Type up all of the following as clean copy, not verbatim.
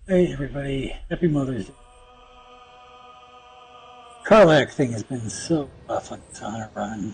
Hey everybody, happy Mother's Day. Carlac thing has been so rough on this honor run.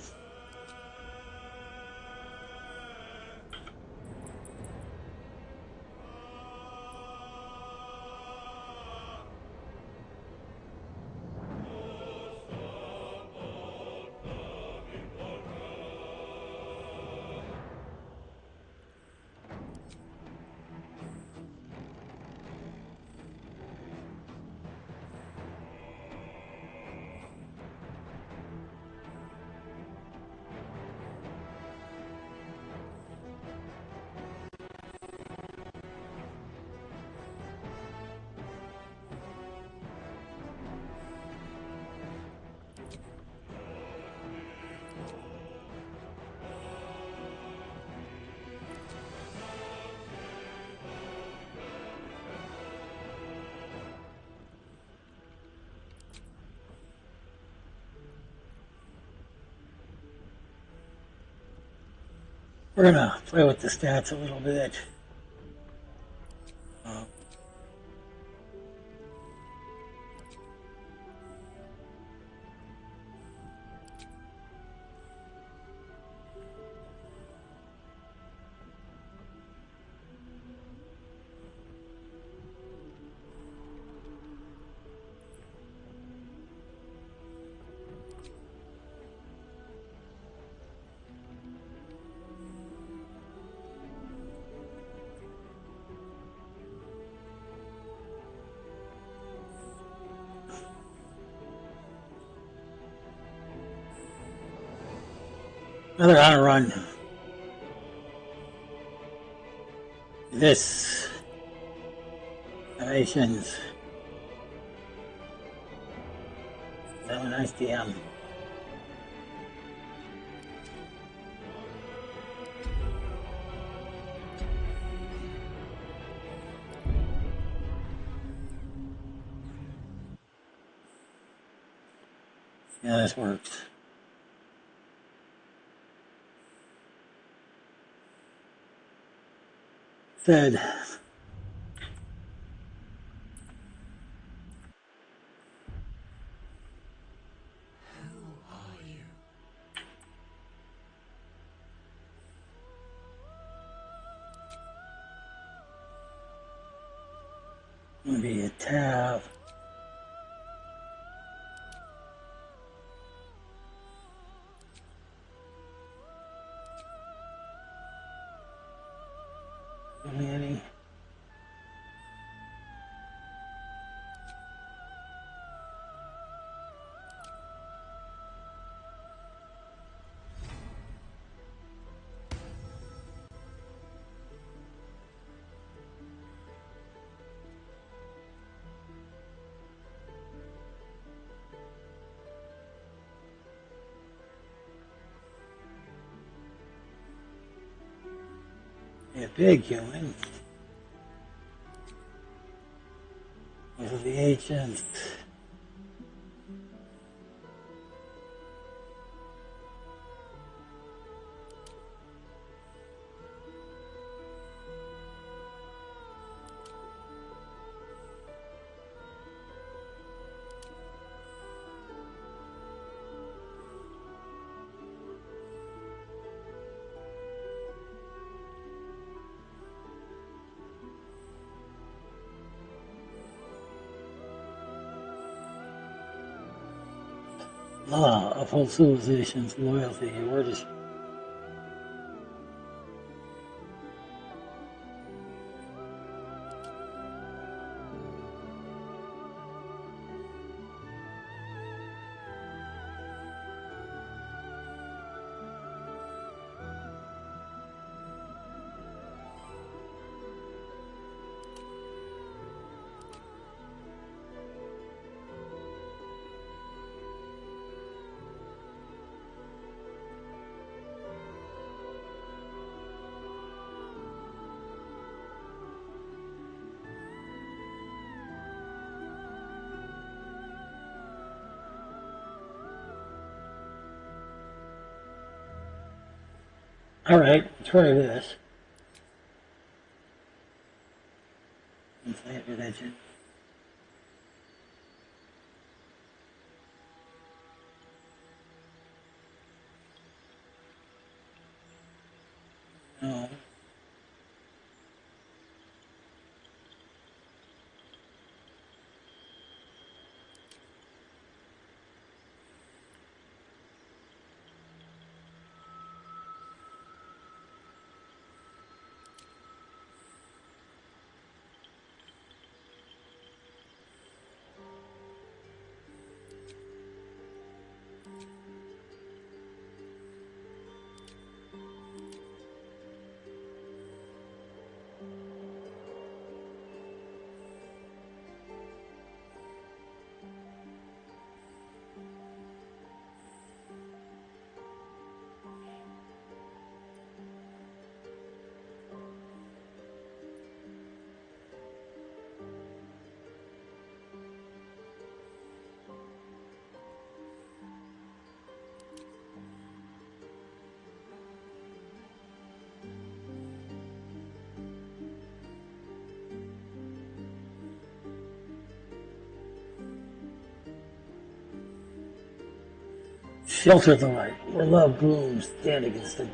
We're gonna play with the stats a little bit. Uh, Another honor run. This Nations. That was a nice DM. Yeah, this works. Said gonna be a tab. Manny. A big human. Those are the agents. Law uphold civilization's loyalty. We're just all right. Try this. 咱也别太近。嗯，Shelter the light. Where love blooms, stand against it.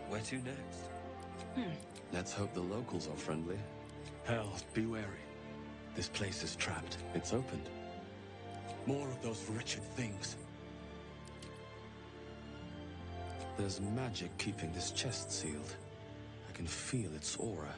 Where to next? Let's hope the locals are friendly. Hell, be wary. This place is trapped. It's opened. More of those wretched things. There's magic keeping this chest sealed. I can feel its aura.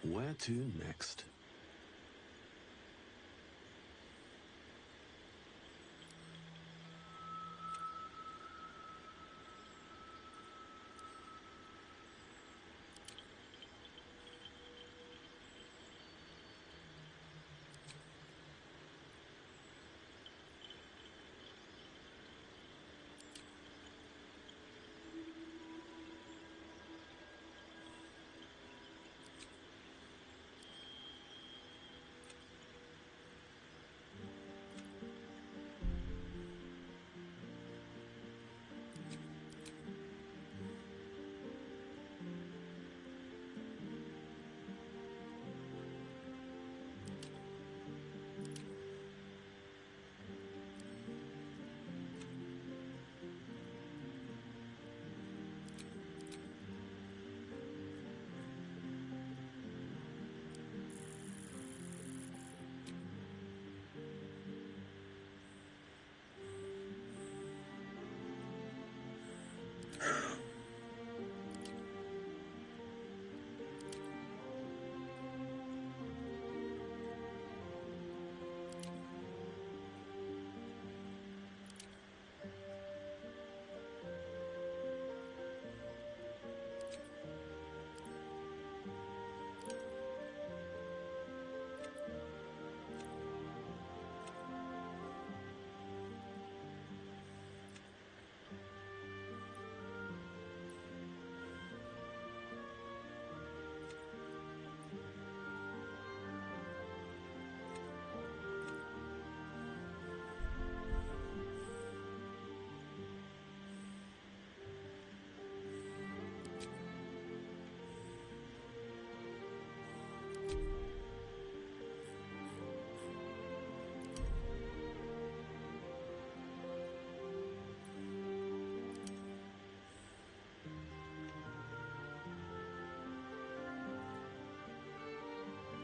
Where to next?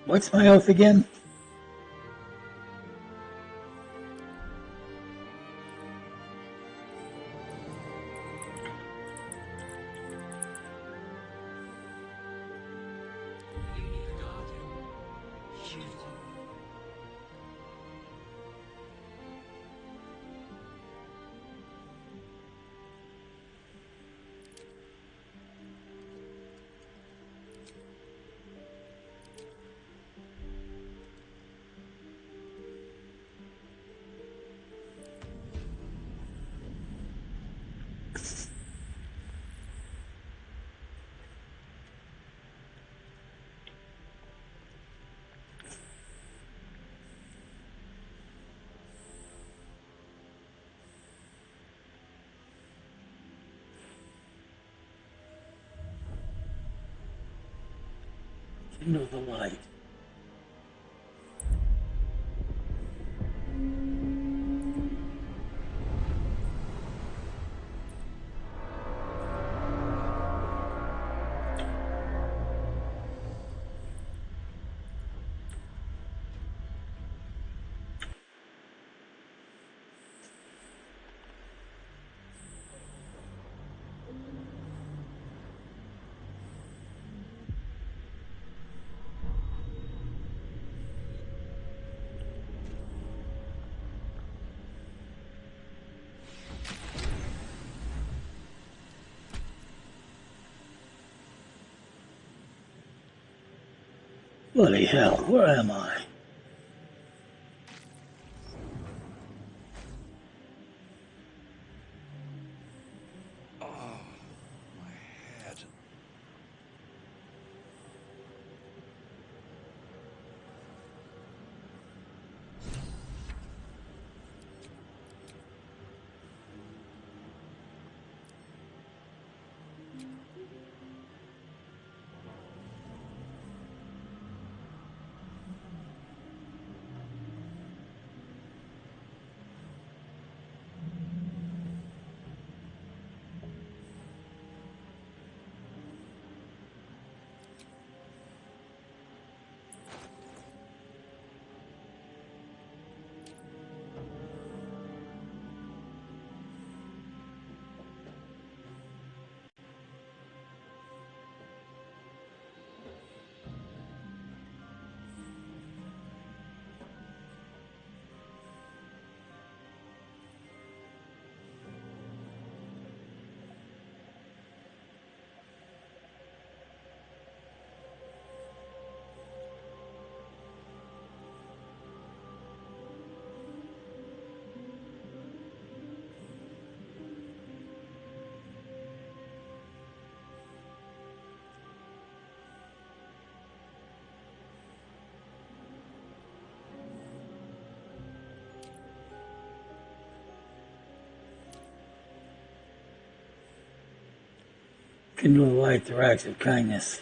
What's my oath again? You need a guardian. You do. Kindle the light. Bloody hell, where am I? Oh, my head. Kindle the light through acts of kindness.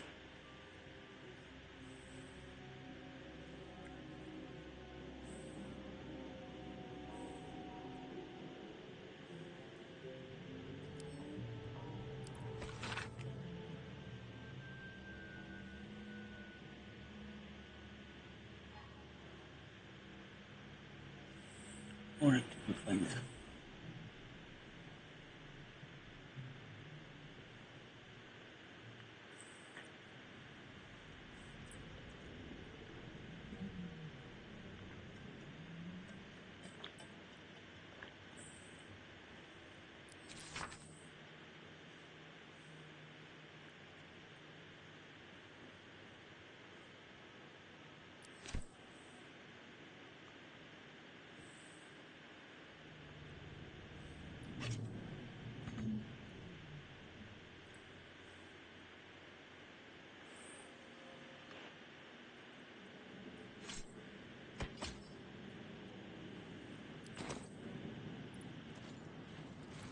One or two things.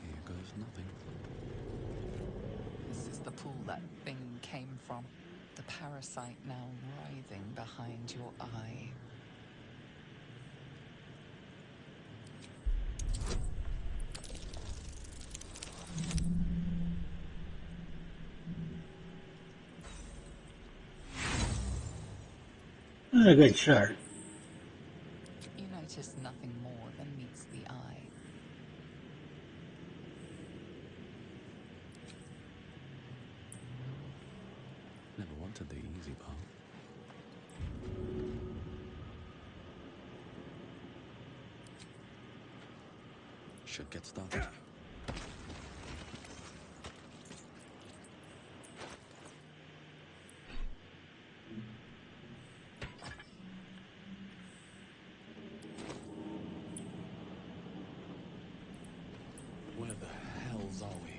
Here goes nothing. This is the pool that thing came from. The parasite now writhing behind your eye. Not a good chart. You notice nothing more than meets the eye. Never wanted the easy path. Should get started. Where the hells are we?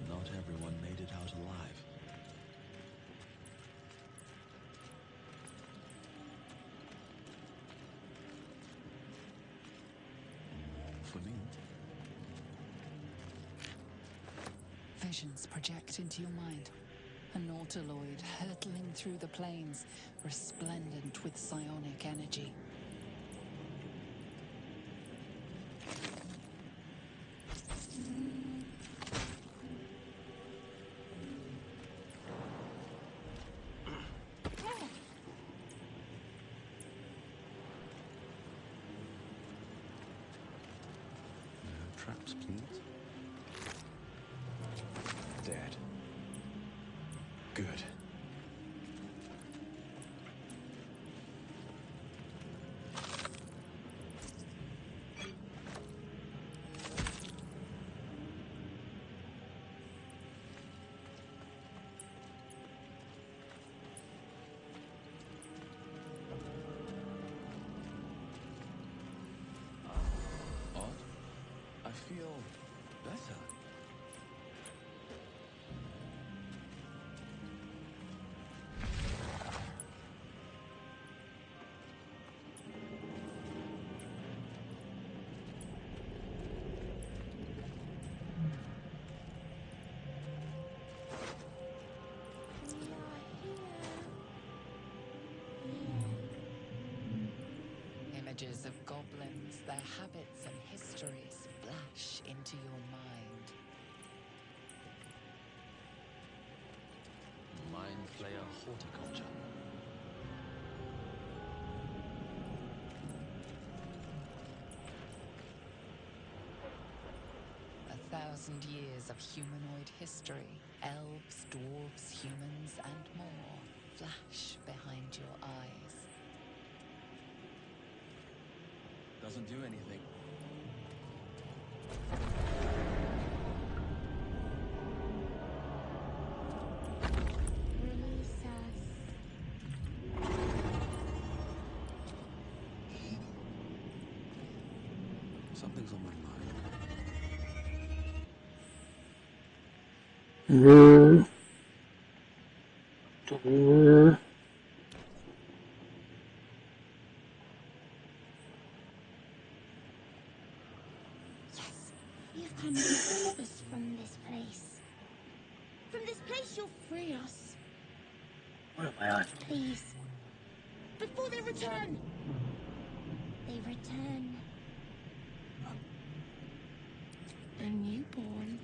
Not everyone made it out alive. For me. Visions project into your mind. An Nautiloid hurtling through the plains, resplendent with psionic energy. No traps, please. Dead. Good. Odd. I feel better. Images of goblins, their habits and histories flash into your mind. Mind flayer horticulture. A 1,000 years of humanoid history, elves, dwarves, humans, and more flash behind your eyes. Doesn't do anything. Something's on my mind. Door. Yes, we have come to save us from this place. From this place, you'll free us. What am I on? Please. Before they return. They return. A newborn.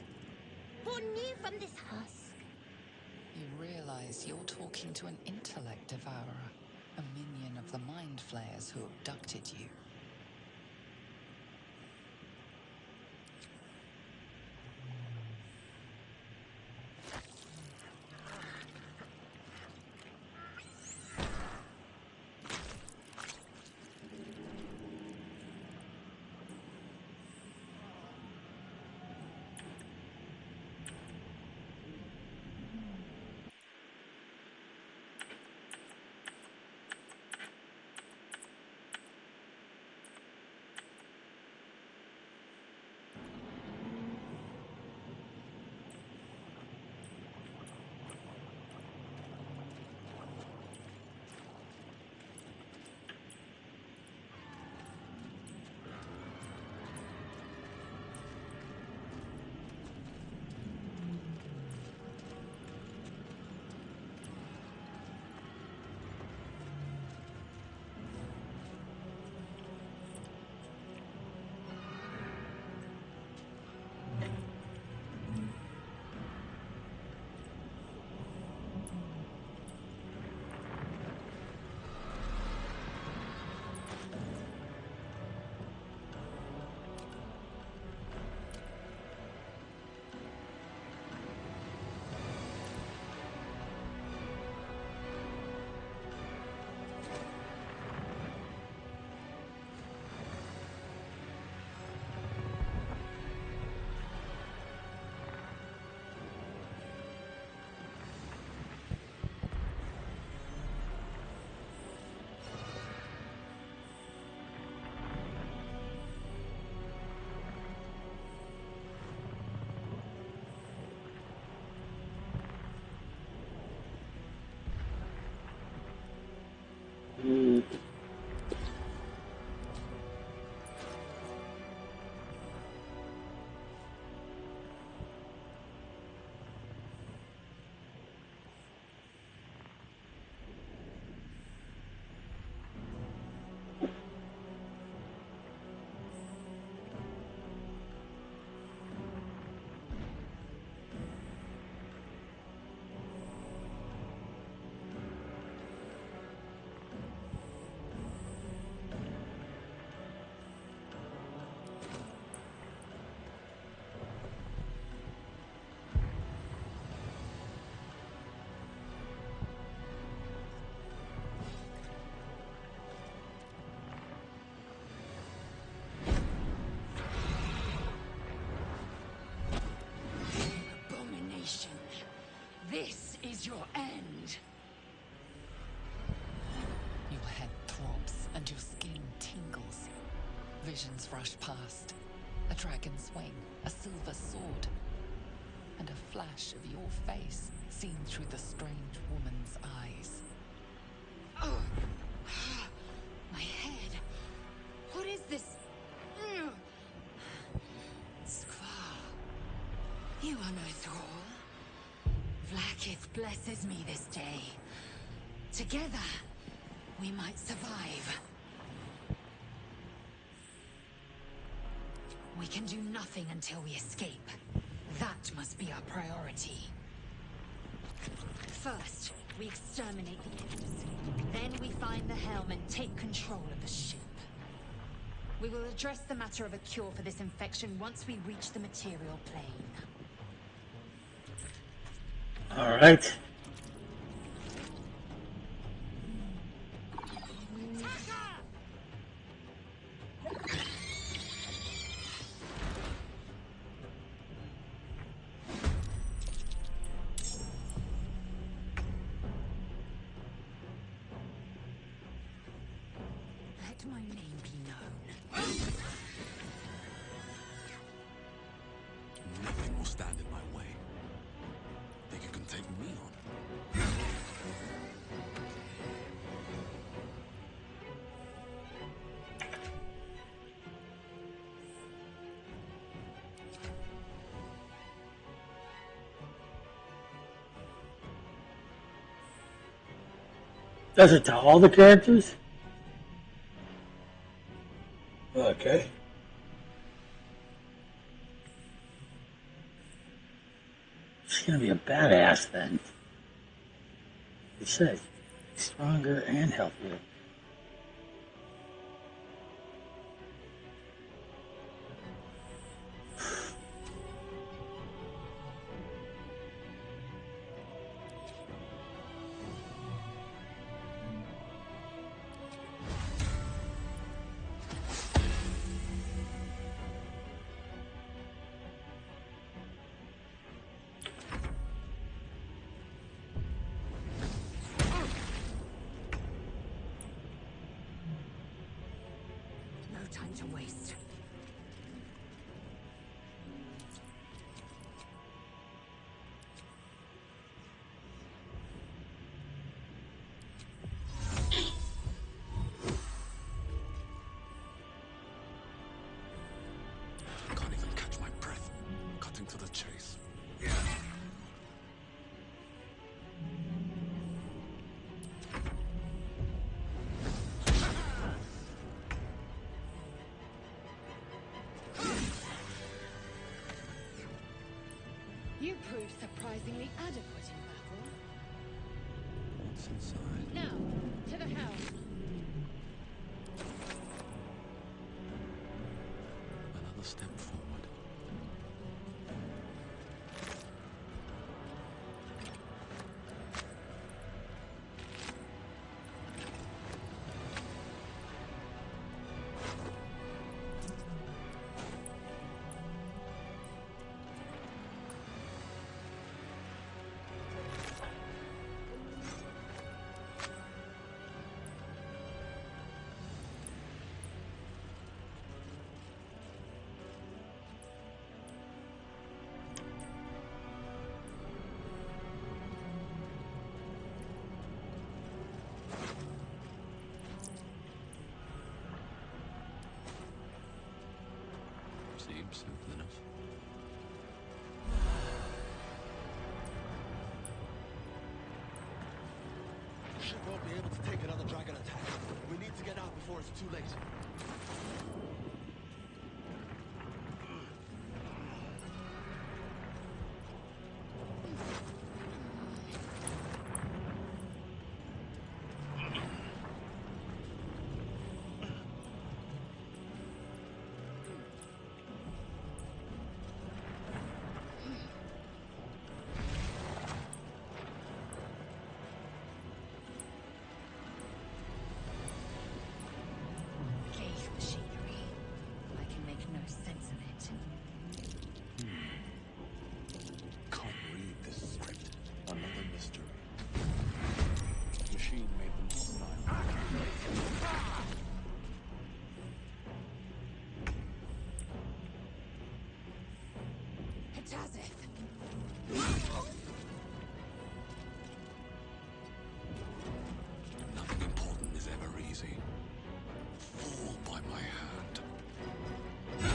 Born new from this husk. You realize you're talking to an intellect devourer, a minion of the mind flayers who abducted you. Abomination. This is your end. Your head throbs and your skin tingles. Visions rush past. A dragon's wing, a silver sword, and a flash of your face seen through the strange woman's eyes. Oh. My head. What is this? Skvar. You are no thrall. Vlaakith blesses me this day. Together, we might survive. We can do nothing until we escape. That must be our priority. First, we exterminate the embassy. Then we find the helm and take control of the ship. We will address the matter of a cure for this infection once we reach the material plane. All right. Let my name be known. Nothing will stand in my way. Think you can take me on? Does it to all the characters? Okay. She's gonna be a badass then. You said stronger and healthier. No time to waste. Can't even catch my breath. Cutting to the chase. You proved surprisingly adequate in battle. What's inside? Now, to the house. Another step forward. Seems simple enough. The ship won't be able to take another dragon attack. We need to get out before it's too late. Gauge machinery. I can make no sense of it. Can't read this script. Another mystery. Machine made them hostile. Hatazeth! Nothing important is ever easy. Fall by my hand. And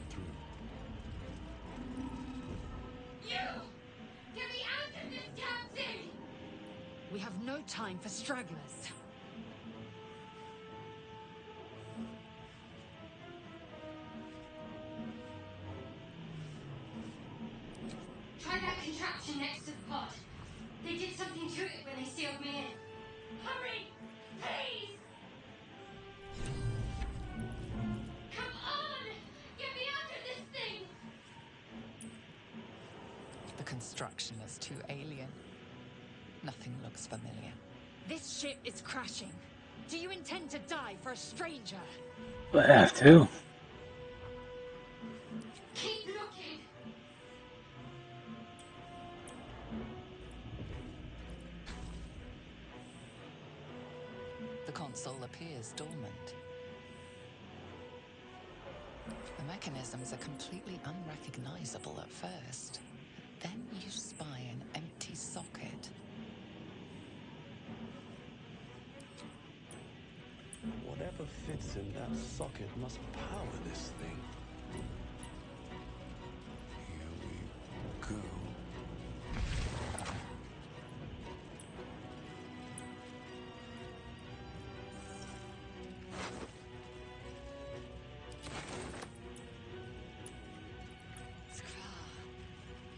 through. Get me out of this captain! We have no time for stragglers. Try that contraption next to the pod. They did something to it when they sealed me in. Hurry! Please! Come on! Get me out of this thing! The construction is too alien. Nothing looks familiar. This ship is crashing. Do you intend to die for a stranger? I have to. Keep looking! The console appears dormant. The mechanisms are completely unrecognizable at first. Then you spy an empty socket. Whatever fits in that socket must power this thing. Here we go.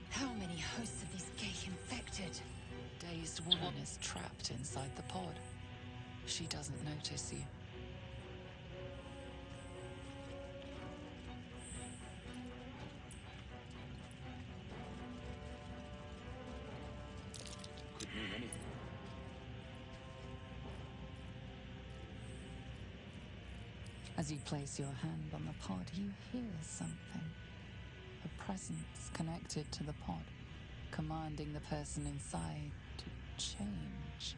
How many hosts of these gay infected? Dazed woman is trapped inside the pod. She doesn't notice you. Could mean anything. As you place your hand on the pod, you hear something. A presence connected to the pod, commanding the person inside to change.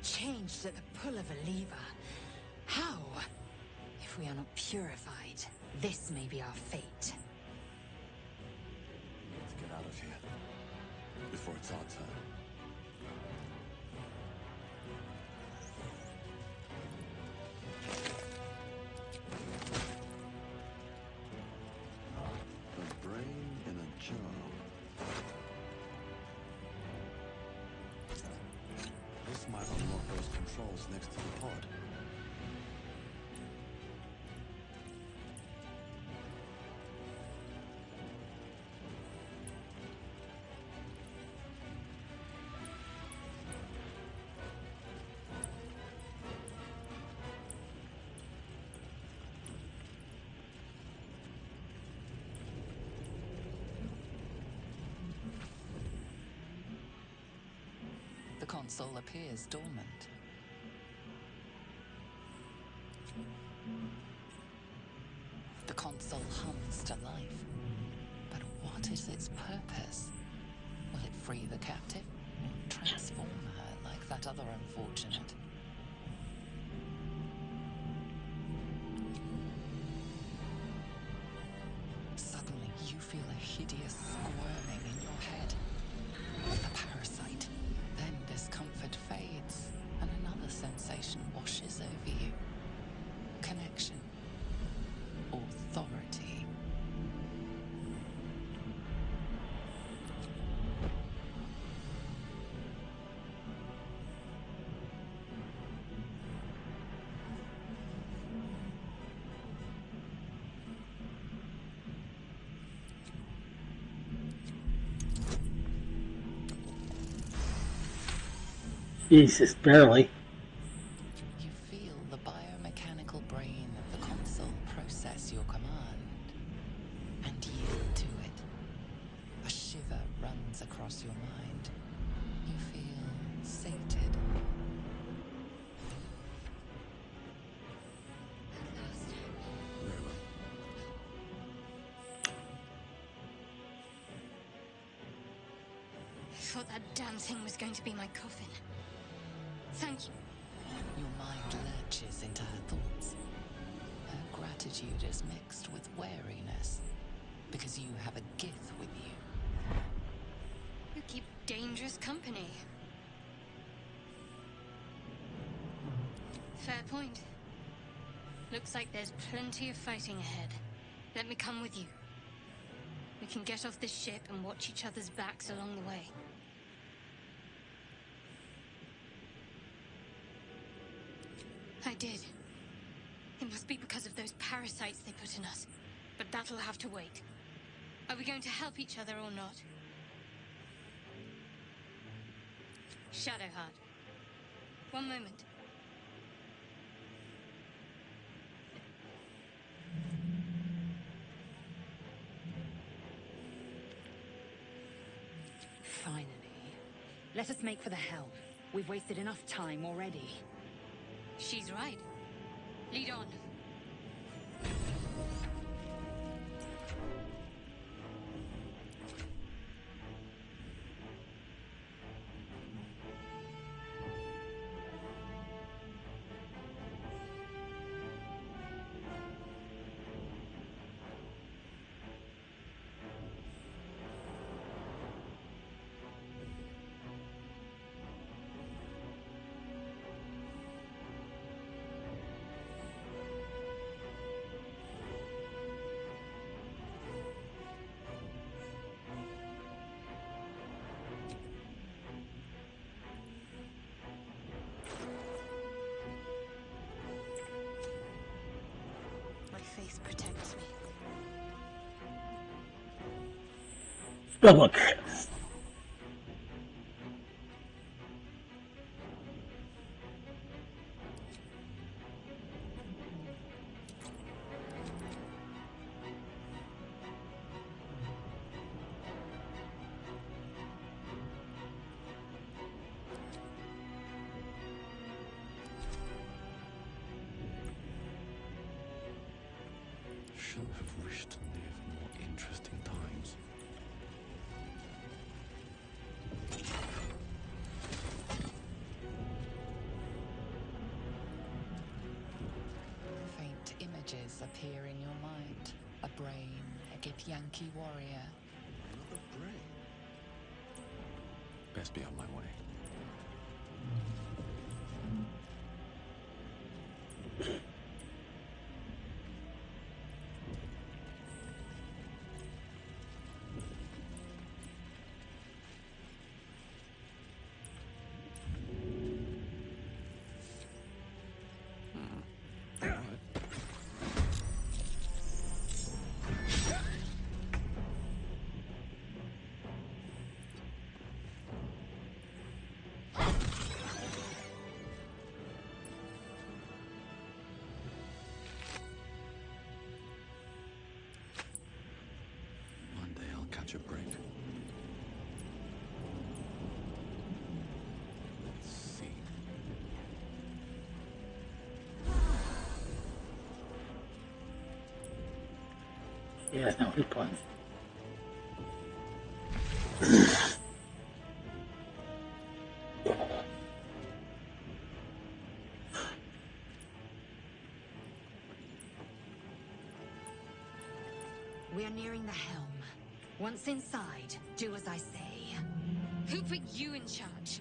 Changed at the pull of a lever. How? If we are not purified, this may be our fate. Let's get out of here. Before it's our turn. A brain in a jar. This might unlock those controls next to the pod. The console appears dormant. The console hums to life. But what is its purpose? Will it free the captive? Or transform her like that other unfortunate? Suddenly, you feel a hideous squirming in your head. The parasite. Then discomfort fades, and another sensation washes over you. Connection. Authority. Jesus, barely. You feel the biomechanical brain of the console process your command and yield to it. A shiver runs across your mind. You feel sated. I thought that damn thing was going to be my coffin. Thank you. Your mind lurches into her thoughts. Her gratitude is mixed with wariness, because you have a Gith with you. You keep dangerous company. Fair point. Looks like there's plenty of fighting ahead. Let me come with you. We can get off this ship and watch each other's backs along the way. I did. It must be because of those parasites they put in us. But that'll have to wait. Are we going to help each other or not? Shadowheart. One moment. Finally. Let us make for the helm. We've wasted enough time already. She's right. Lead on. Faith protects me. Spellbook. Shall have wished to live in more interesting times. Faint images appear in your mind. A brain, a Githyanki warrior. Another brain. Best be on my way. One day I'll catch a break. Let's see. Yeah, no hit points. We are nearing the helm. Once inside, do as I say. Who put you in charge?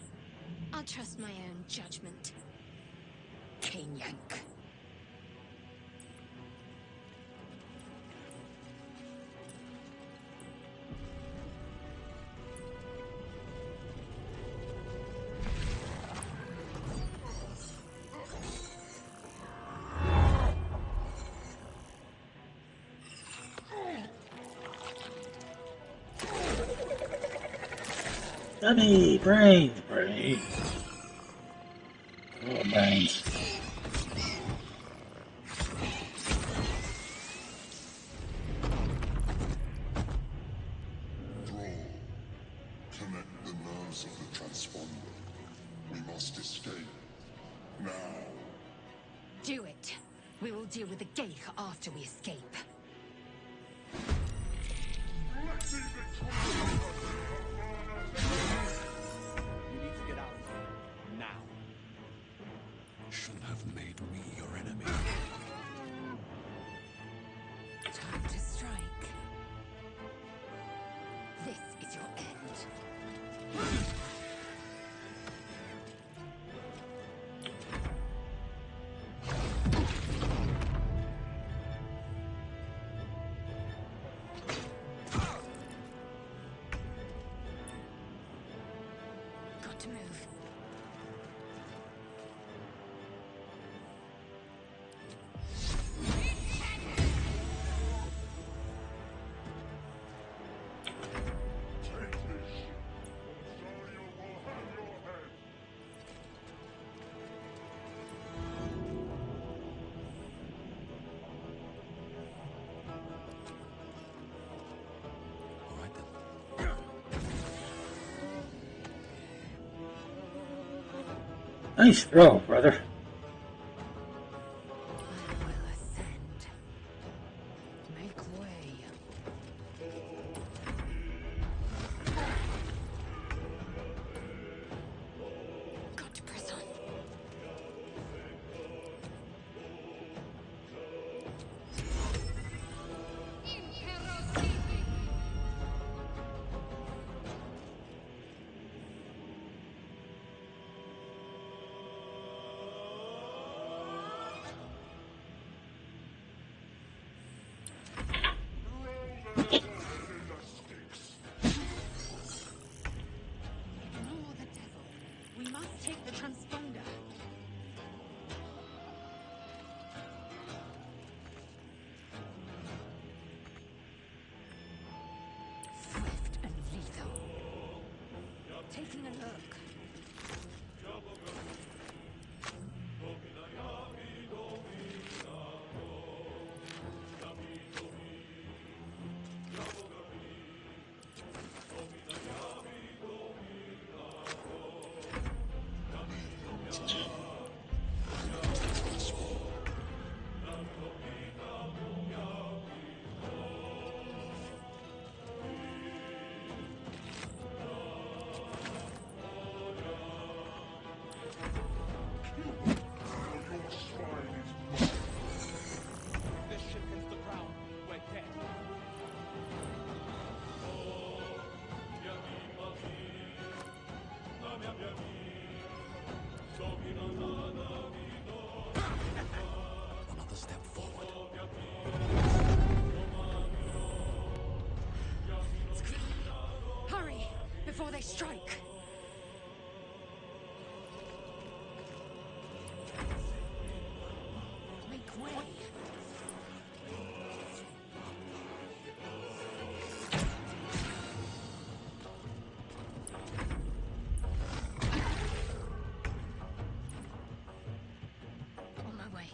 I'll trust my own judgment. Yank. Dummy! Brains! Brains! Oh, brains. Connect the nerves of the transponder. We must escape. Now. Do it. We will deal with the Geich after we escape. We need to get out of here. Now. Shouldn't have made me your enemy. Time to strike. This is your end. Got to move. Nice throw, brother. I will ascend. Make way. Got to press on. Ignore the devil. We must take the transponder. Swift and lethal. Taking a look. This ship hits the ground. We're dead. Another step forward. Hurry! Before they strike! Make way! On my way.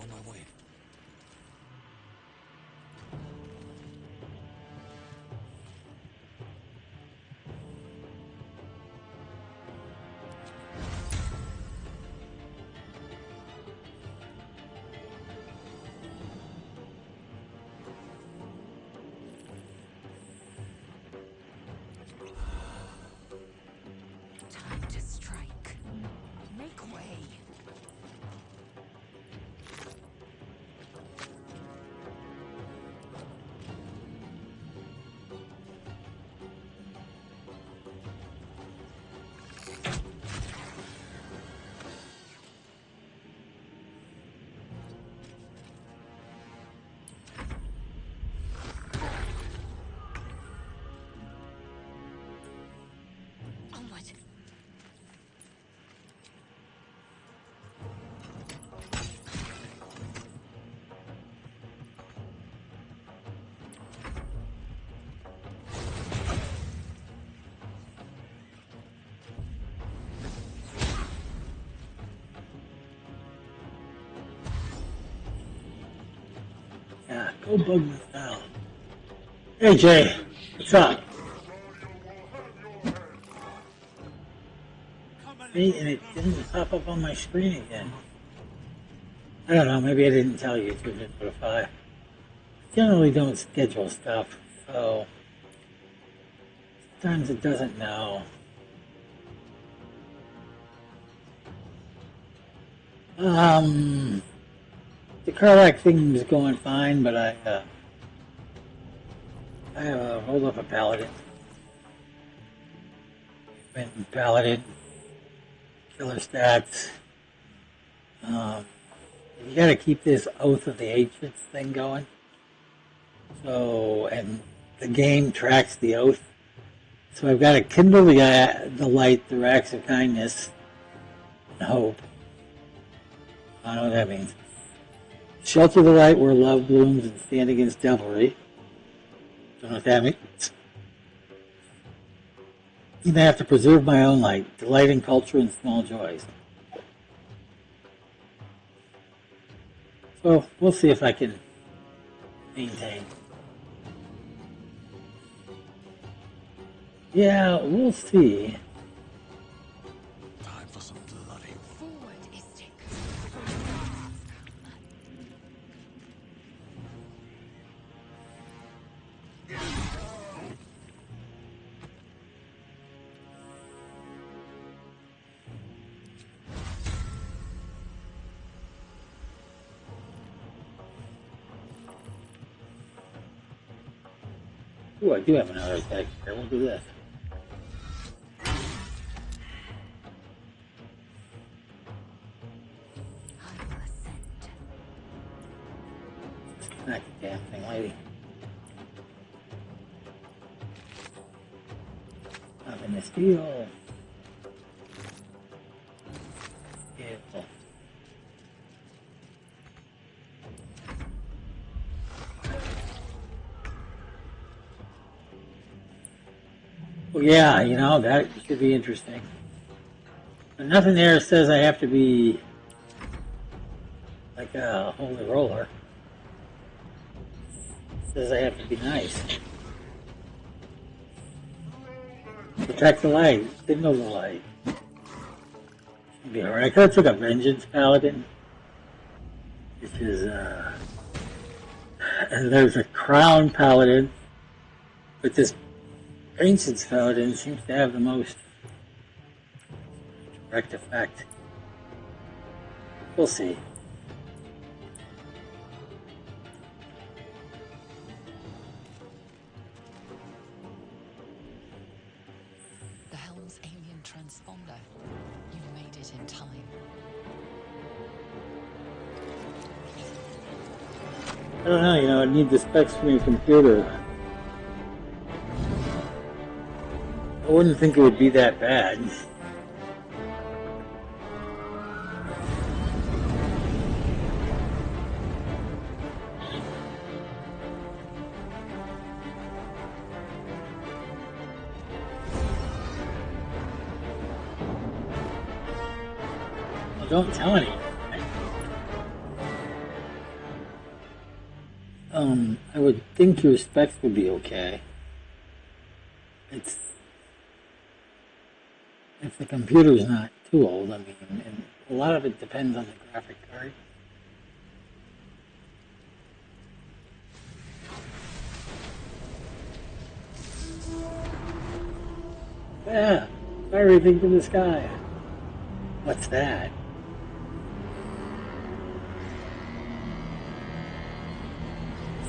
On my way. Time to strike. Make way. Onward. Yeah, go bug me now. Hey Jay, what's up? See, and it didn't pop up on my screen again. I don't know, maybe I didn't tell you to notify. Generally don't schedule stuff, so sometimes it doesn't know. The Carlac thing was going fine, but I I rolled up a paladin. Went paladin. Killer stats. You gotta keep this Oath of the Ancients thing going. So, and the game tracks the oath. So I've got to kindle the light through acts of kindness and hope. I don't know what that means. Shelter the light where love blooms and stand against devilry. Don't know what that means. And I have to preserve my own light, delight in culture and small joys. So we'll see if I can maintain. Yeah, we'll see. Time for some bloody. Forward, Istik. Ooh, I do have another attack here. We'll do this. I will ascend. Smack the damn thing, lady. Up in the steel. Beautiful. Well, yeah, you know, that should be interesting. But nothing there says I have to be like a holy roller. It says I have to be nice. Protect the light. Signal the light. Should be alright. I could have took a Vengeance Paladin. Which is, and there's a Crown Paladin. But this Ancients Paladin seems to have the most direct effect. We'll see. The helm's alien transponder. You made it in time. I don't know, you know, I need the specs from your computer. I wouldn't think it would be that bad. Well, don't tell anyone. I would think your specs would be okay. It's if the computer's not too old, I mean, and a lot of it depends on the graphic card. Yeah, fire everything to the sky. What's that?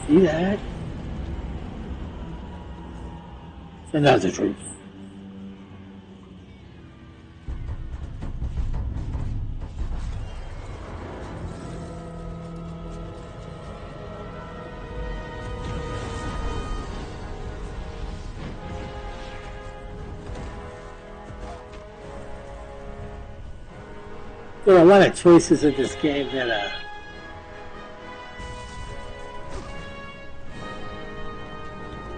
See that? Send out the troops. There are a lot of choices in this game that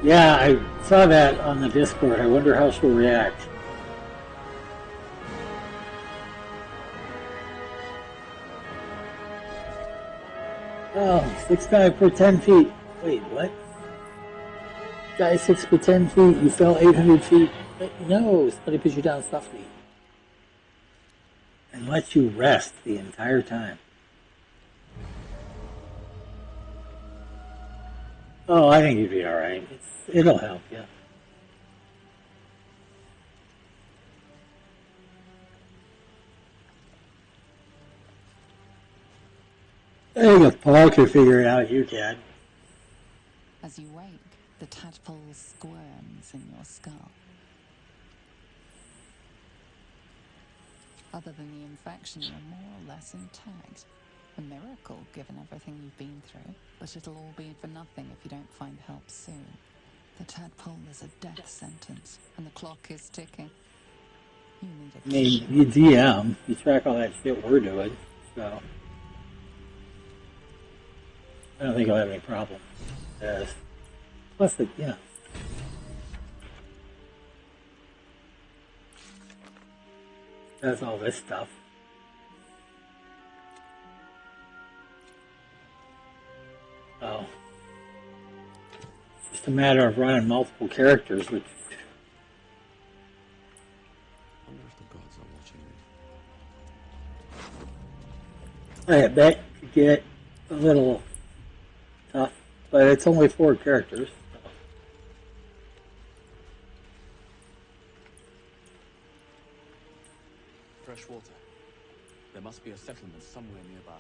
yeah, I saw that on the Discord. I wonder how she'll react. Oh, 6 dive per 10 feet. Wait, what? Die 6 per 10 feet. You fell 800 feet. No, somebody put you down softly. And let you rest the entire time. Oh, I think you'd be alright. It'll help you. I think if Paul can figure it out, you can. As you wake, the tadpole squirms in your skull. Other than the infection, you're more or less intact. A miracle, given everything you've been through, but it'll all be for nothing if you don't find help soon. The tadpole is a death sentence, and the clock is ticking. You need a I mean, you DM, you track all that shit we're doing, so I don't think I'll have any problem. Plus, does all this stuff. So, it's just a matter of running multiple characters, which I wonder if the gods are watching me. I bet could get a little tough, but it's only 4 characters. So. Fresh water. There must be a settlement somewhere nearby.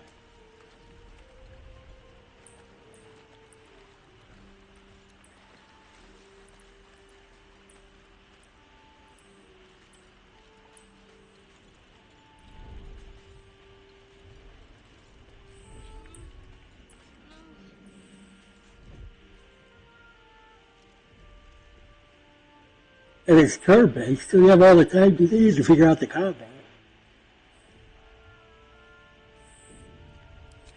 And it's turn-based, so you have all the time you need to figure out the combat.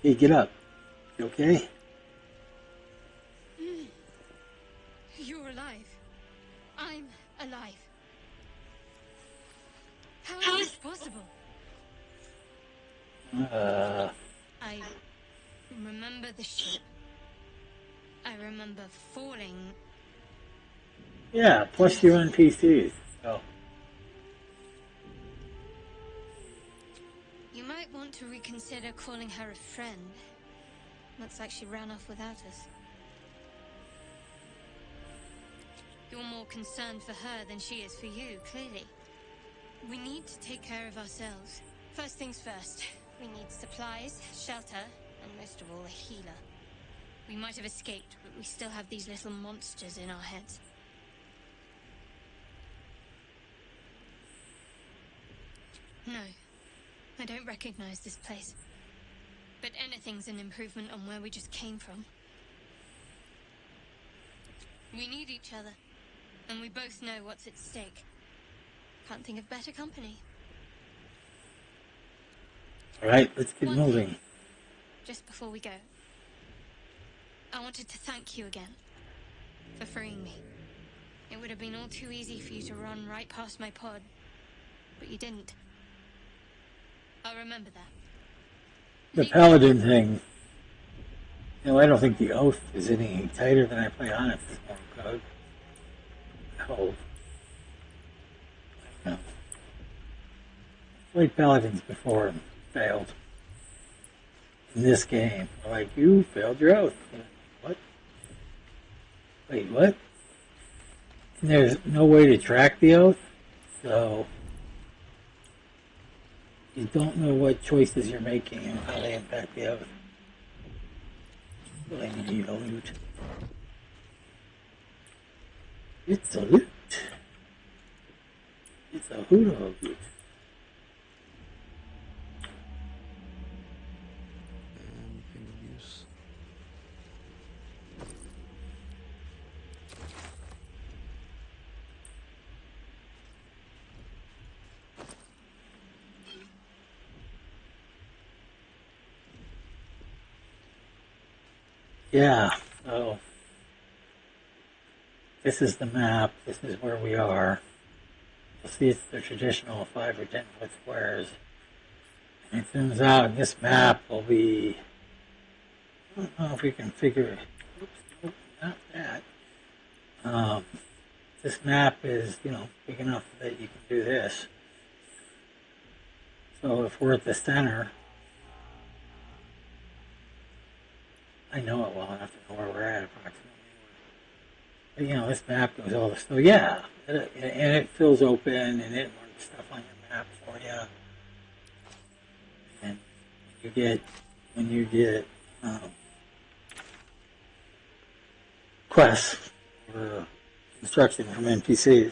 Hey, get up. You okay? You're alive. I'm alive. How is this possible? I remember the ship. I remember falling. Yeah, plus you're on PCs. So. You might want to reconsider calling her a friend. Looks like she ran off without us. You're more concerned for her than she is for you, clearly. We need to take care of ourselves. First things first. We need supplies, shelter, and most of all, a healer. We might have escaped, but we still have these little monsters in our heads. No, I don't recognize this place. But anything's an improvement on where we just came from. We need each other, and we both know what's at stake. Can't think of better company. Alright, let's get One moving. thing, just before we go, I wanted to thank you again for freeing me. It would have been all too easy for you to run right past my pod, but you didn't. I'll remember that. The Paladin thing. I don't think the Oath is any tighter than I play Honest code. Oh. No. Played Paladins before and failed. In this game, they're like, you failed your Oath. What? Wait, what? And there's no way to track the Oath, so you don't know what choices you're making and how they impact the Oath. Well, I need a loot. It's a loot. It's a hoot of a loot. Anything of use? Yeah, so this is the map. This is where we are. You'll see it's the traditional 5 or 10 foot squares. And it zooms out, and this map will be. I don't know if we can figure. Oops, nope, not that. This map is, big enough that you can do this. So if we're at the center, I know it well enough to know where we're at approximately. But, this map goes all this. So yeah, and it fills open and it marks stuff on your map for you. And when you get quests, instruction from NPCs.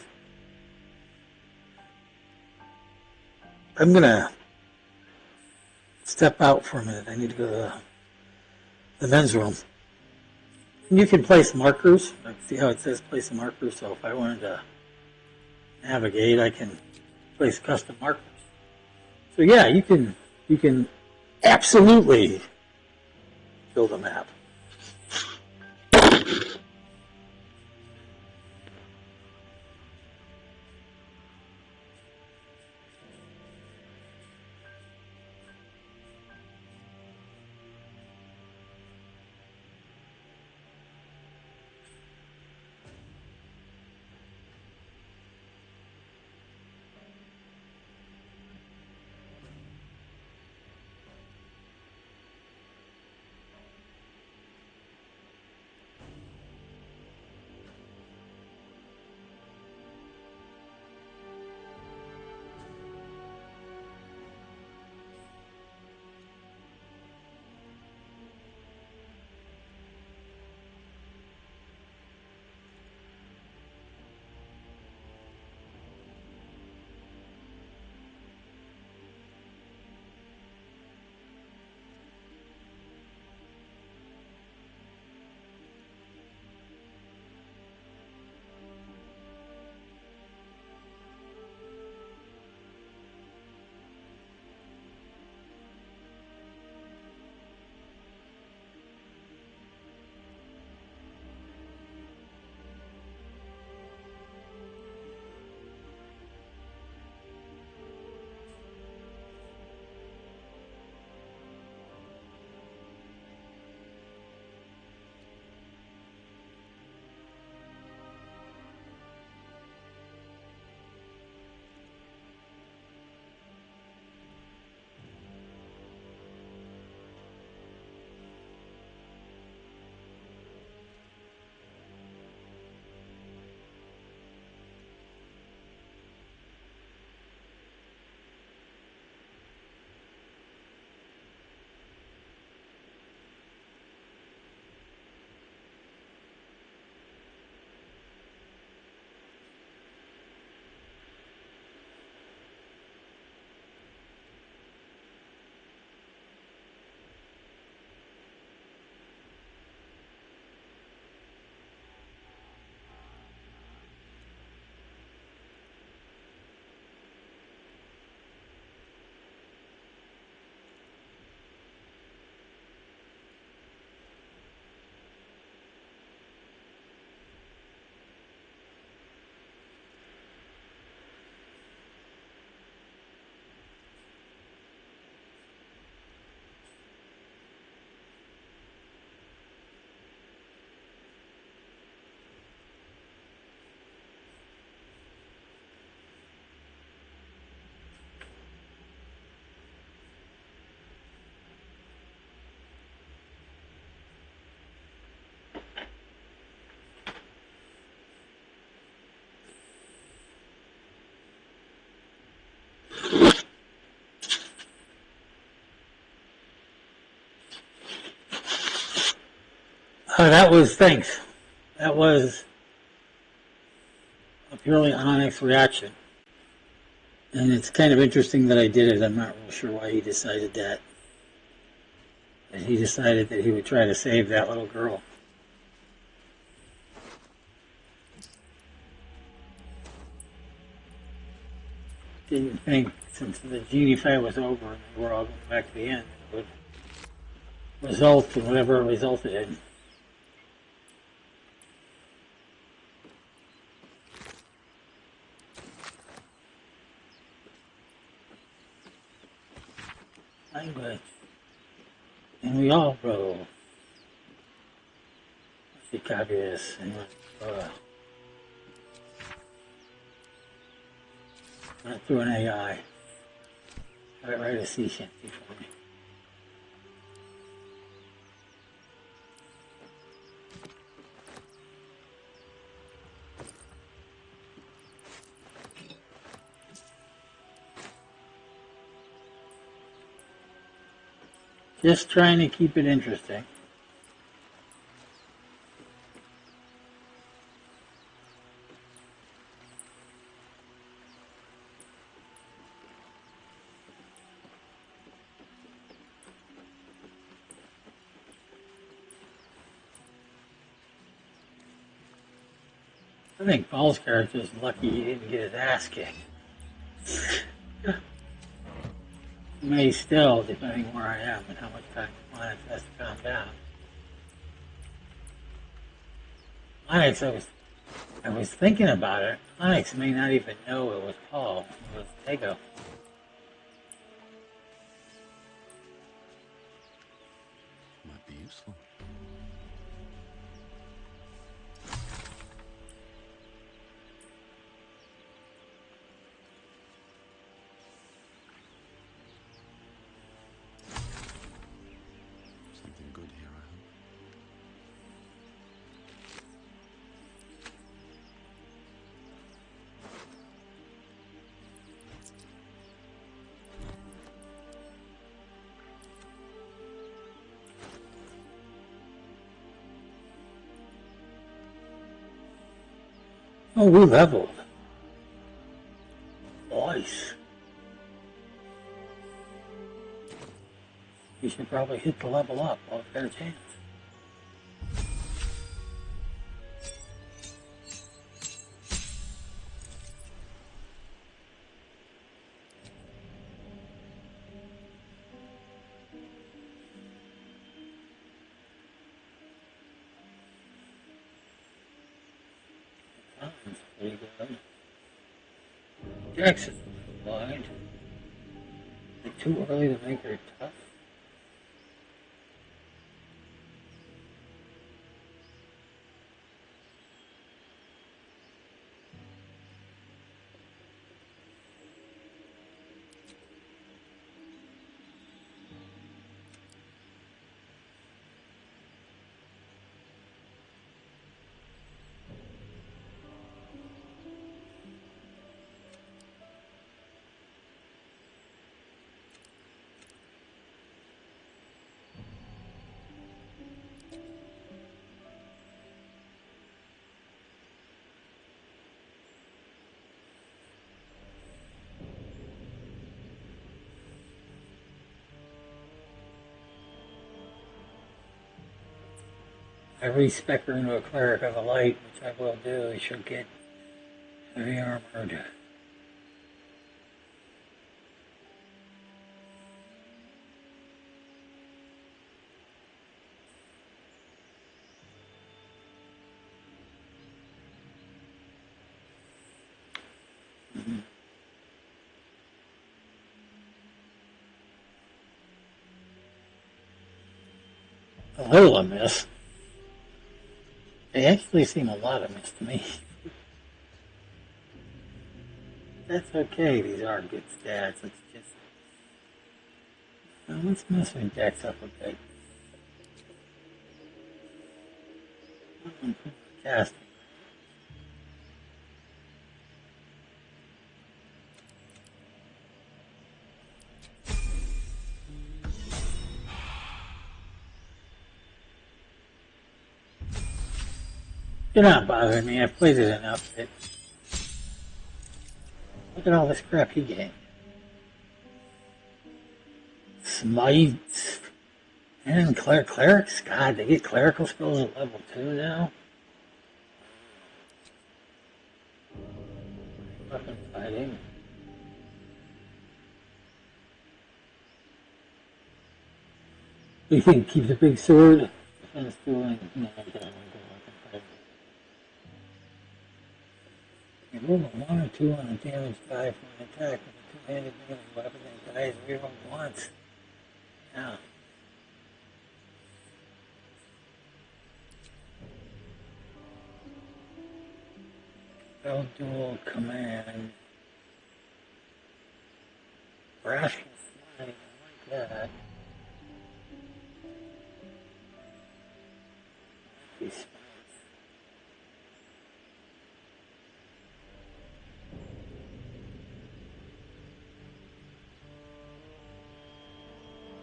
I'm gonna step out for a minute. I need to go to the men's room. You can place markers. See how it says place a marker? So if I wanted to navigate, I can place custom markers. So yeah, you can absolutely build a map. Thanks. That was a purely Onyx reaction. And it's kind of interesting that I did it. I'm not real sure why he decided that. And he decided that he would try to save that little girl. Didn't think since the genie fight was over and we were all going back to the end, it would result in whatever it resulted in. Language. And we all roll. Let's see, copy this. And run through an AI. Have it write a sea shanty for me. Just trying to keep it interesting. I think Paul's character is lucky he didn't get his ass kicked. May still, depending where I am and how much time Onyx has to calm down. Onyx, I was thinking about it. Onyx may not even know it was Paul. It was Tego. Might be useful. Something good here, I hope. Oh, we leveled. Nice. You should probably hit the level up while we've got a chance. Sounds pretty good. Jackson's wide. Is it too early to make her tough? I respec her into a cleric of the light, which I will do. She'll get heavy armored. A little of miss. They actually seem a lot of miss to me. That's okay, these are good stats. It's just... let's mess with Dex up a bit. Casting. You're not bothering me. I've played it enough. Look at all this crap he gained. Smite. And clerics? God, they get clerical skills at level 2 now? Weapon fighting. You think keep the big sword? Defense dueling. No, I don't want to go weapon fighting. You roll a 1 or 2 on a damage die for an attack with a two-handed melee weapon and dies reroll once. Yeah. Baldur command. Brash slide, I like that. These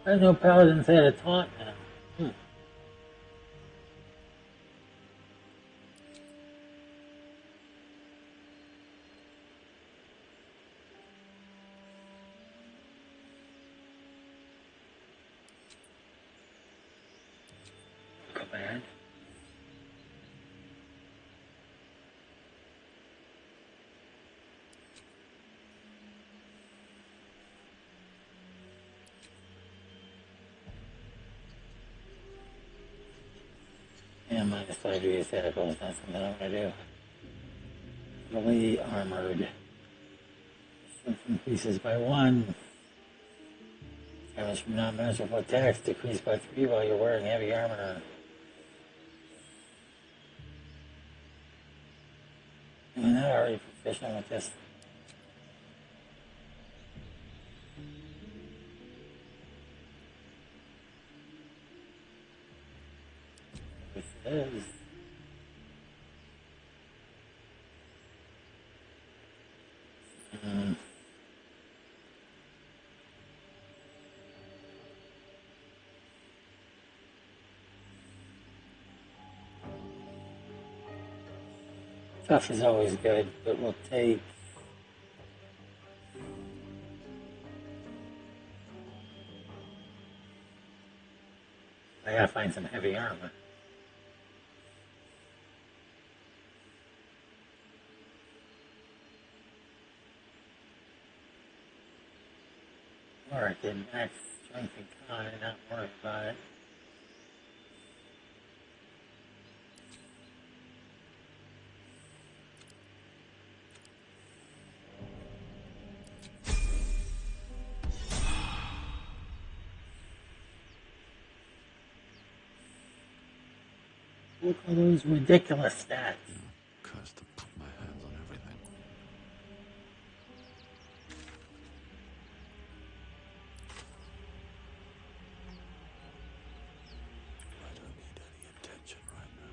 I didn't know paladins had a taunt now. Command. minus 5 degrees tactical is not something I'm going to do. Fully armored. Strength increases by 1. Damage from non-measurable attacks decreased by 3 while you're wearing heavy armor. I'm not already proficient with this. This is. Tough is always good, but we'll take. I gotta find some heavy armor. Alright, then max strength and con, not worried about it. Look at those ridiculous stats. Cursed to put my hands on everything. I don't need any attention right now.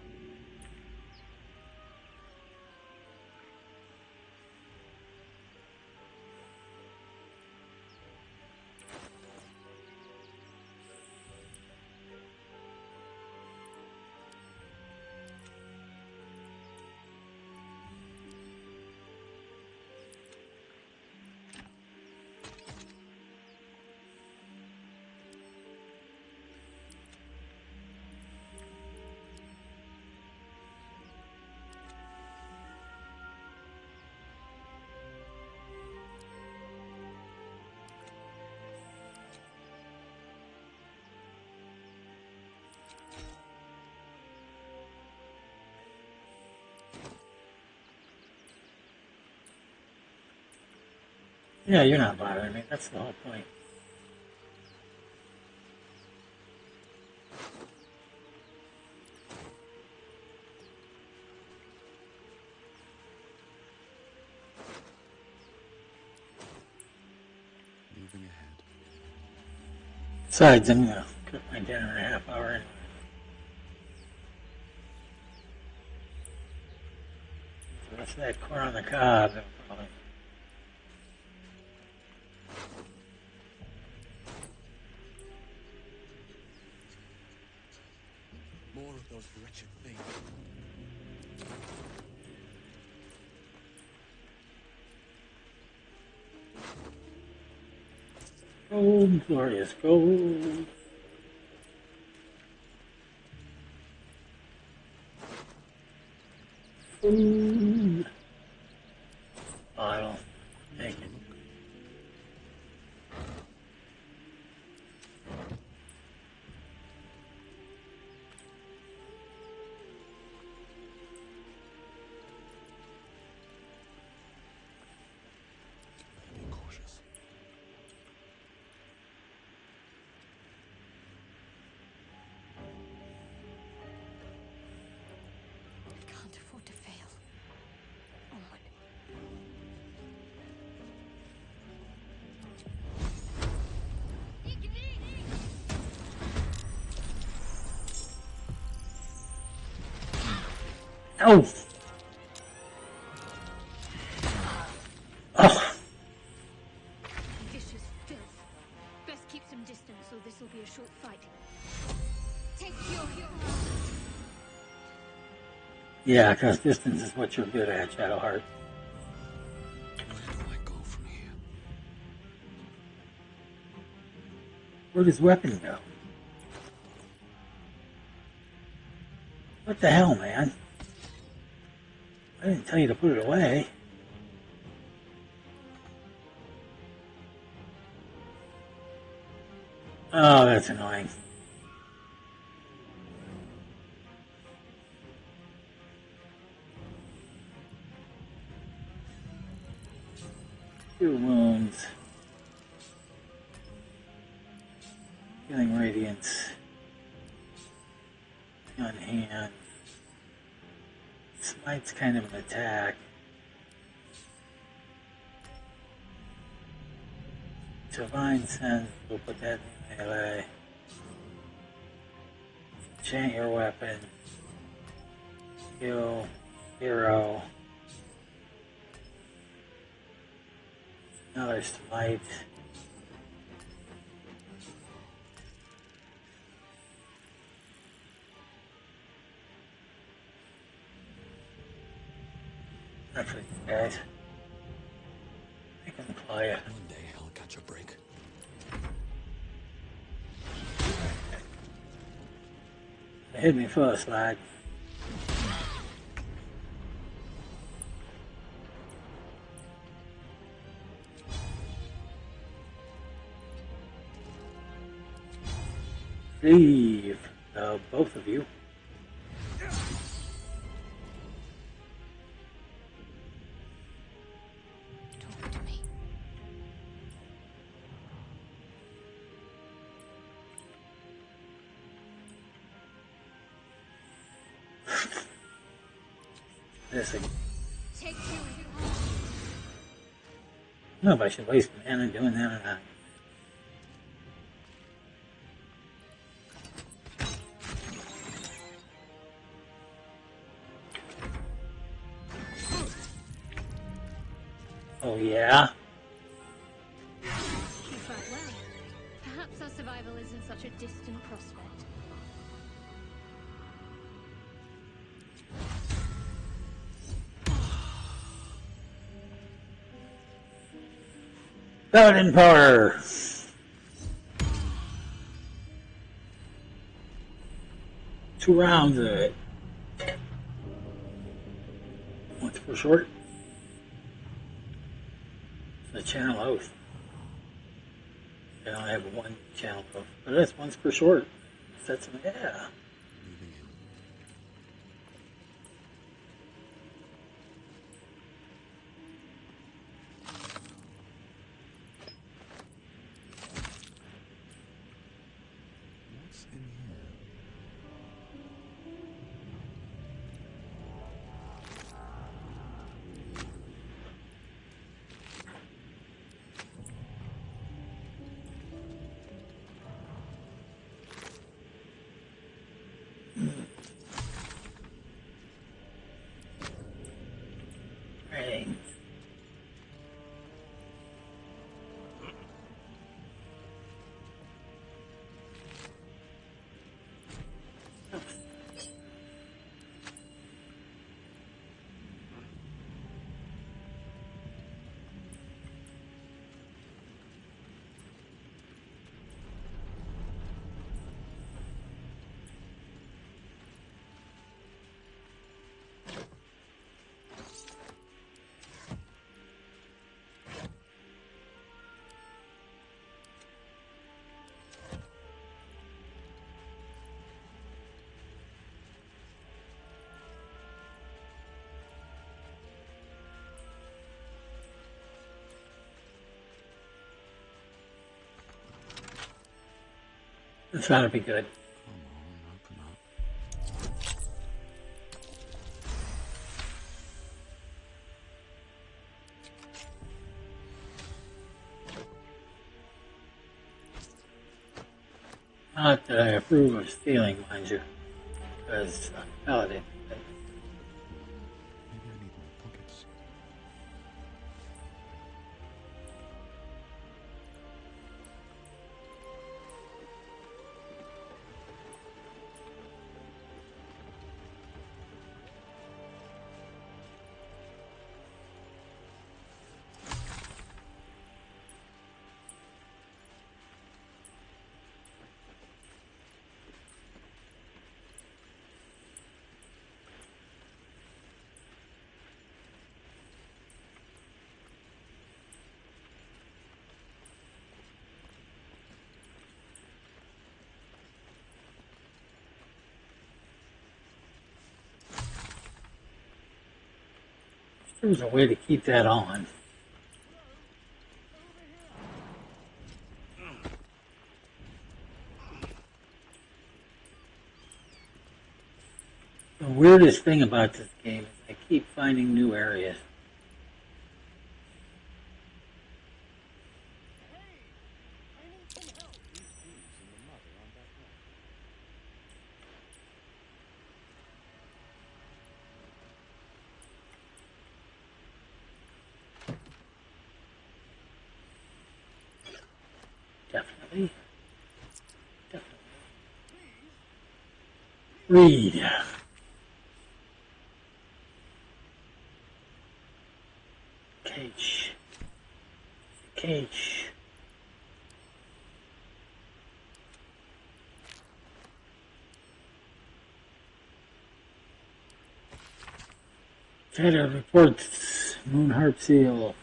Yeah, you're not bothering me. That's the whole point. Moving ahead. Besides, I'm gonna cook my dinner in a half hour anyway. So what's that corn on the cob? Probably. More of those wretched things. Gold, glorious gold. Food. Bottle. Thank you. Be cautious. We can't afford to fail. Onward. Oh! Oh! Vicious filth. Best keep some distance, or this will be a short fight. Take your Yeah, because distance is what you're good at, Shadowheart. Where do I go from here? Where'd his weapon go? What the hell, man? I didn't tell you to put it away. Oh, that's annoying. 2 wounds. Healing radiance. On hand. Smite's kind of an attack. Divine Sense, we'll put that in melee. Enchant your weapon. Heal. Hero. Another smite. Not for these guys. I can play it. One day I'll catch a break. Hit me first, lad. Leave, both of you. Talk to me. Listen, Take you. I don't know if I should waste mana doing that or not. Oh yeah? You fight well. Perhaps our survival isn't such a distant prospect. Paladin power! Two rounds of it. Once for short. The channel oath. I only have one channel oath. But that's once per short. That's yeah. Moving in. What's in here? Right. This ought to be good. Come on, open up. Not that I approve of stealing, mind you, because I'm a paladin. Maybe I need more pockets. There's a way to keep that on. The weirdest thing about this game is I keep finding new areas. Definitely. Definitely. Read. Cage. Cage. Taylor reports Moon Harp Seal.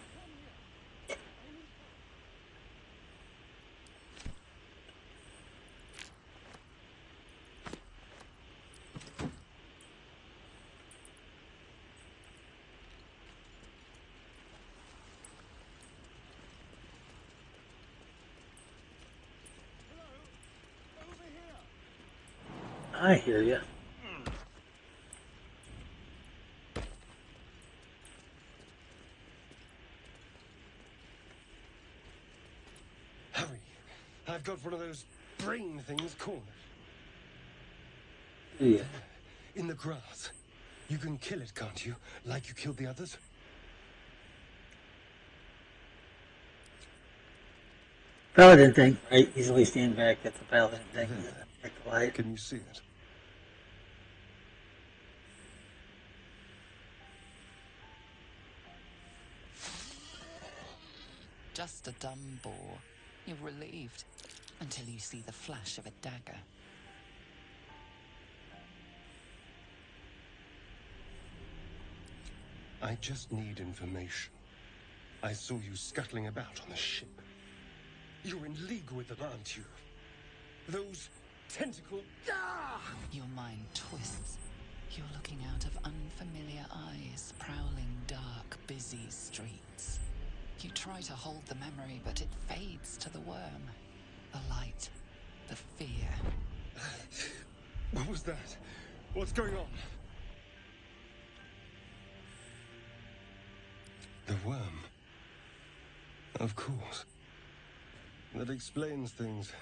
I hear you. Hurry. I've got one of those brain things cornered. Yeah. In the grass. You can kill it, can't you? Like you killed the others? Paladin thing, right? Easily stand back at the paladin thing. Like the light. Can you see it? Just a dumb bore. You're relieved until you see the flash of a dagger. I just need information. I saw you scuttling about on the ship. You're in league with them, aren't you? Those tentacle... Ah! Your mind twists. You're looking out of unfamiliar eyes, prowling dark, busy streets. You try to hold the memory, but it fades to the worm. The light, the fear. What was that? What's going on? The worm. Of course. That explains things.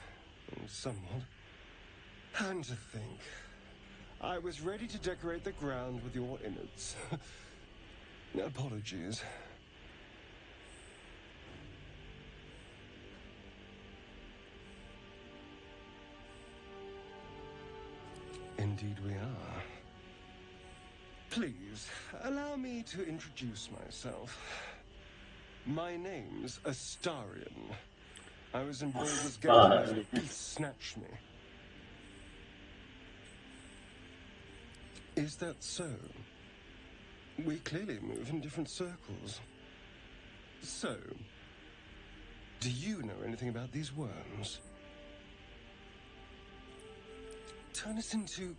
Somewhat. And to think. I was ready to decorate the ground with your innards. Apologies. Indeed we are. Please, allow me to introduce myself. My name's Astarion. I was in Baldur's Gate and had a beast snatch me. Is that so? We clearly move in different circles. So, do you know anything about these worms? Turn us into...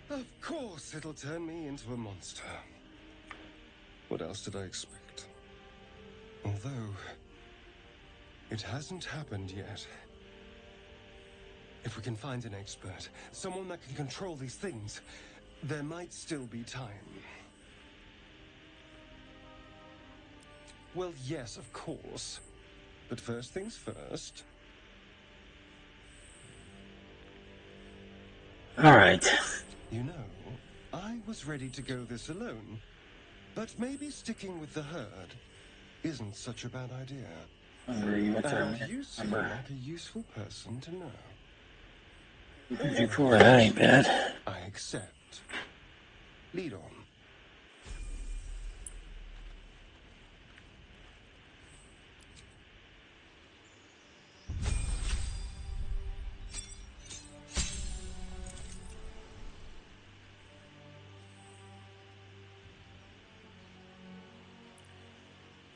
Of course it'll turn me into a monster. What else did I expect? Although, it hasn't happened yet. If we can find an expert, someone that can control these things, there might still be time. Well, yes, of course. But first things first. All right. You know, I was ready to go this alone. But maybe sticking with the herd isn't such a bad idea. And you seem like a useful person to know. 54, that ain't bad. I accept. Lead on.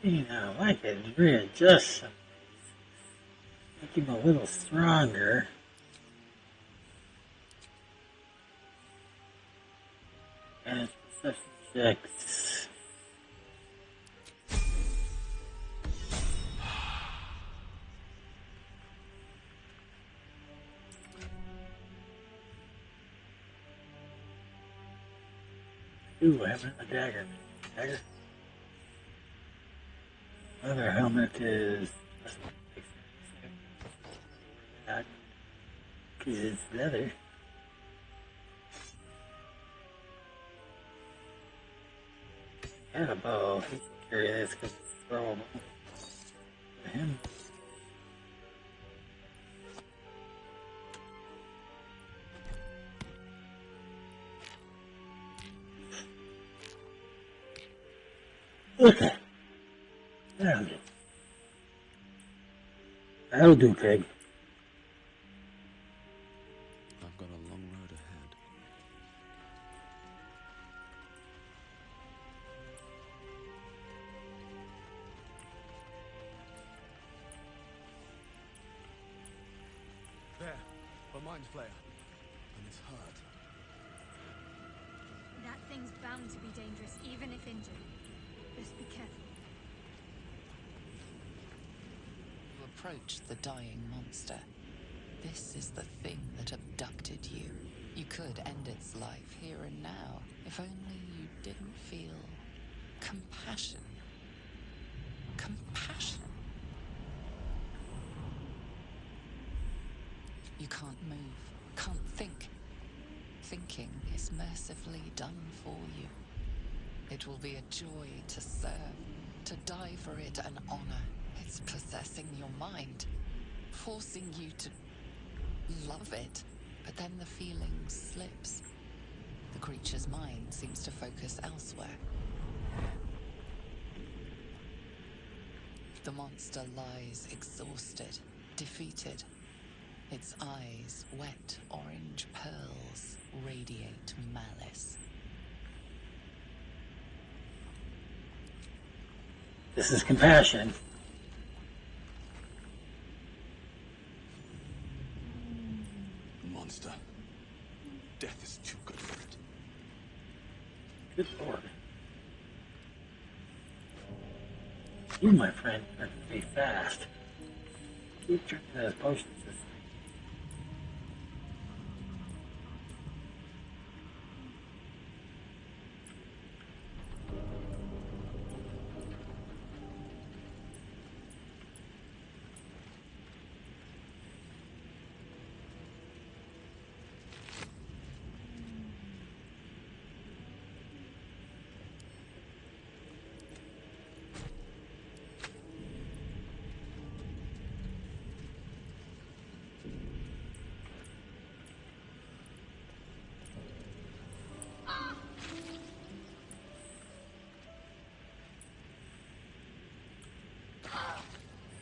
You know, I could readjust some of these. Make him a little stronger. And perception checks. Ooh, I have a dagger. Dagger. Other helmet is that because it's leather. And a bow. He can carry this because it's throwable. For him. Okay. That'll do. That'll do, Pig. I've got a long road ahead. There, a mind flayer. And it's hurt. That thing's bound to be dangerous, even if injured. Just be careful. You approach the dying monster. This is the thing that abducted you. You could end its life here and now, if only you didn't feel compassion. Compassion. You can't move, can't think. Thinking is mercifully done for you. It will be a joy to serve, to die for it an honor. It's possessing your mind, forcing you to love it. But then the feeling slips. The creature's mind seems to focus elsewhere. The monster lies exhausted, defeated. Its eyes, wet orange pearls, radiate malice. This is compassion. Monster. Death is too good for it. Good lord. You, my friend, are to be fast. Keep drinking those potions.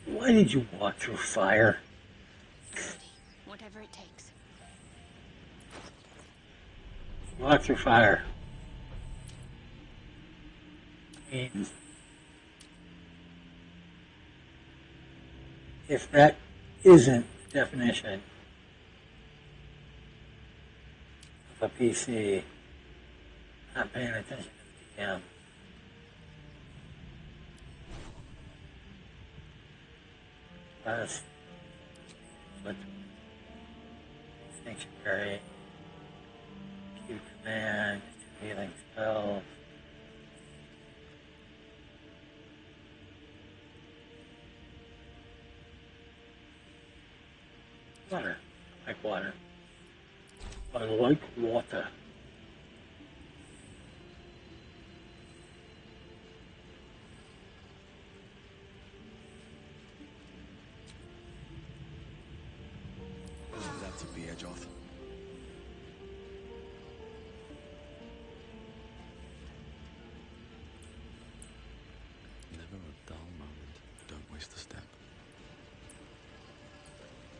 Why did you walk through fire? Whatever it takes. Walk through fire. Means if that isn't the definition of a PC, not paying attention to the DM. That's what sanctuary, Q command, healing spells. Water. I like water. I like water. That took the edge off. Never a dull moment. Don't waste a step.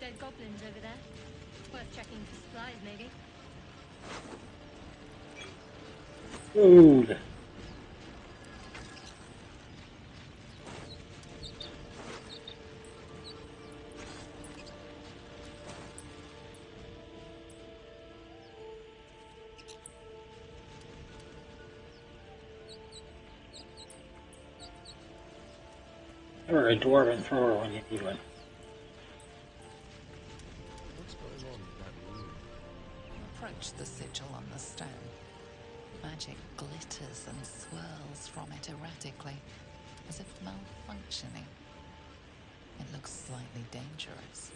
Dead goblins over there. Worth checking for supplies, maybe. Food. Or a dwarven thrower when you need one. What's going on in that room? You approach the sigil on the stone. Magic glitters and swirls from it erratically, as if malfunctioning. It looks slightly dangerous.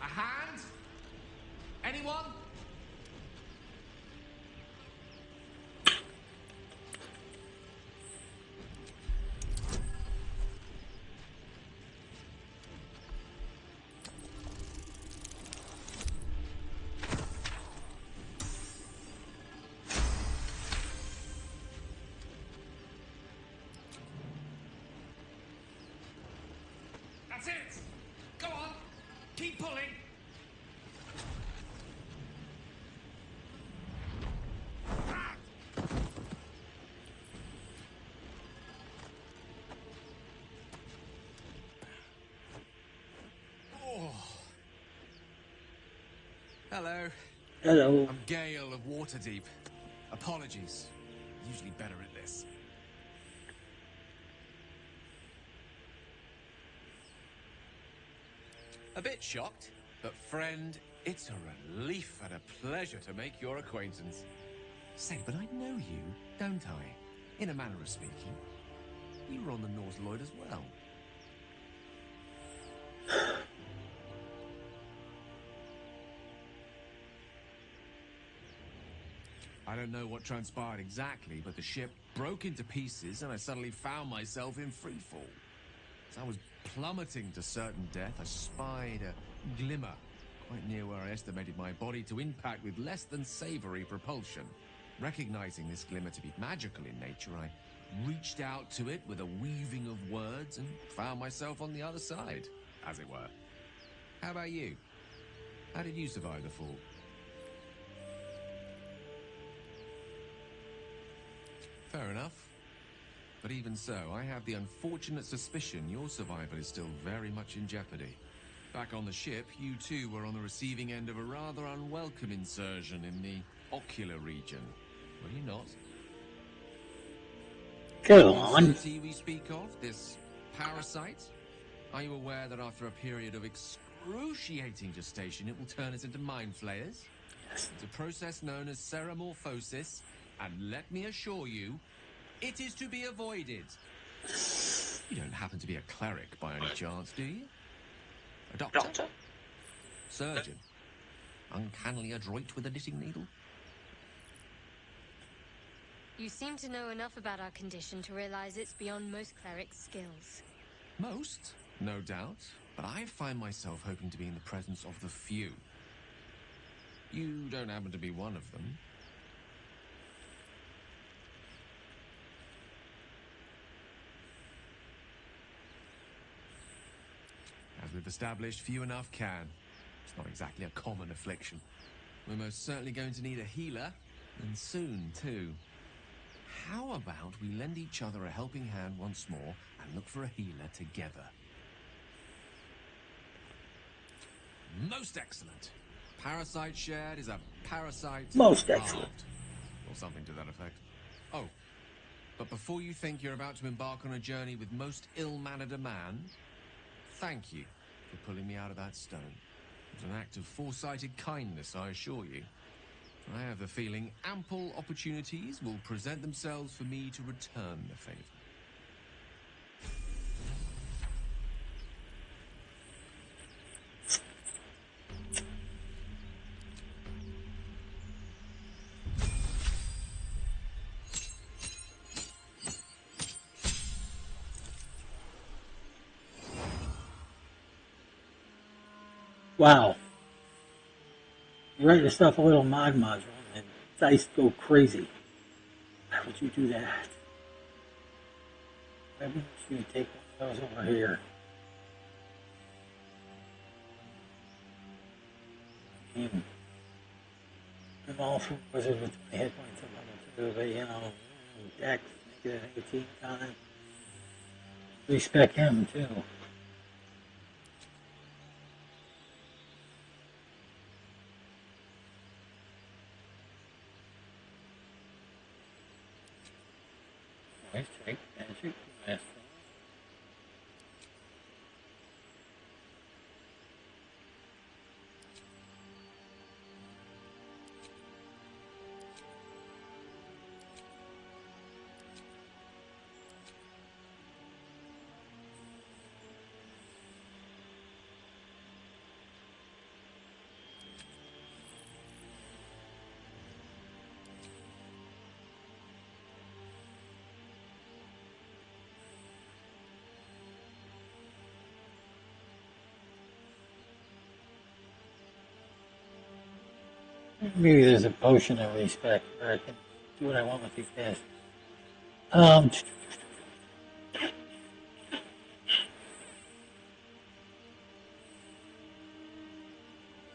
A hand? Anyone? That's it! Go on! Keep pulling! Oh. Hello. Hello. I'm Gale of Waterdeep. Apologies. Usually better at this. A bit shocked, but friend, it's a relief and a pleasure to make your acquaintance. Say, but I know you, don't I? In a manner of speaking. You were on the North Lloyd as well. I don't know what transpired exactly, but the ship broke into pieces and I suddenly found myself in freefall. As I was plummeting to certain death, I spied a glimmer quite near where I estimated my body to impact with less than savory propulsion. Recognizing this glimmer to be magical in nature, I reached out to it with a weaving of words and found myself on the other side, as it were. How about you? How did you survive the fall? Fair enough. But even so, I have the unfortunate suspicion your survival is still very much in jeopardy. Back on the ship, you too were on the receiving end of a rather unwelcome insertion in the ocular region. Were you not? Go The on. entity we speak of, this parasite, are you aware that after a period of excruciating gestation, it will turn us into mind flayers? Yes. It's a process known as seromorphosis, and let me assure you, it is to be avoided. You don't happen to be a cleric by any chance, do you? A doctor? Surgeon? Uncannily adroit with a knitting needle? You seem to know enough about our condition to realize it's beyond most clerics' skills. Most, no doubt, but I find myself hoping to be in the presence of the few. You don't happen to be one of them. As we've established, few enough can. It's not exactly a common affliction. We're most certainly going to need a healer, and soon, too. How about we lend each other a helping hand once more and look for a healer together? Most excellent. Parasite shared is a parasite Most excellent. halved. Or something to that effect. Oh, but before you think you're about to embark on a journey with most ill-mannered a man, thank you for pulling me out of that stone. It was an act of foresighted kindness, I assure you. I have the feeling ample opportunities will present themselves for me to return the favor. Wow. You write yourself a little mod module and dice go crazy. Why would you do that? Why wouldn't you take one of those over here? I'm all for wizard with my hit points at level 2, but you know, Dex, make it an 18 time. Respect him too. Maybe there's a potion of respect where I can do what I want with these guys. Um,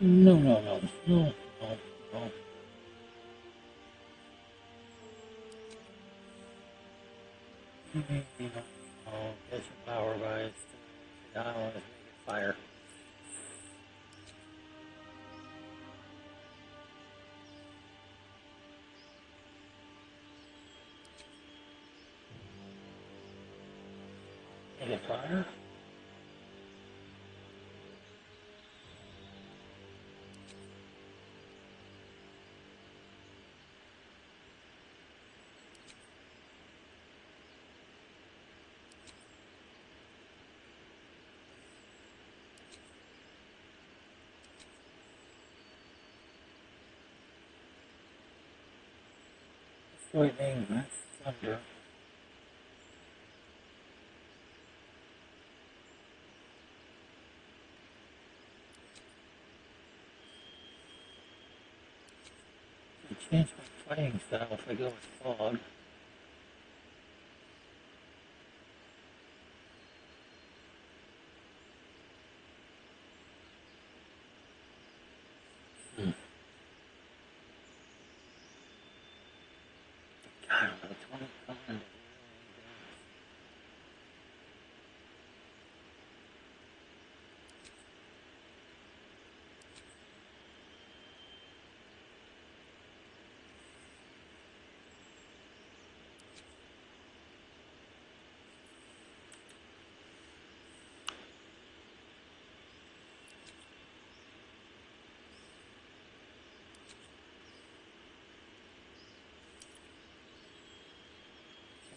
no, no, no, no, no, no. Oh, get some power by it. I don't want to make it fire. Make it fire? Lightning, that's thunder. I change my fighting style if I go with fog. I don't know, 20 coming.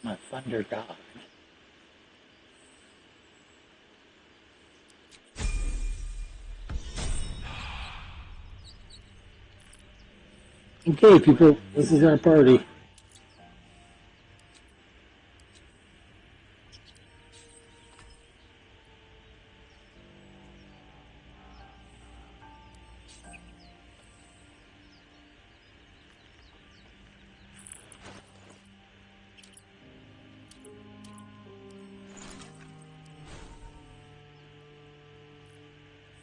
My thunder dodge. Okay, people, this is our party.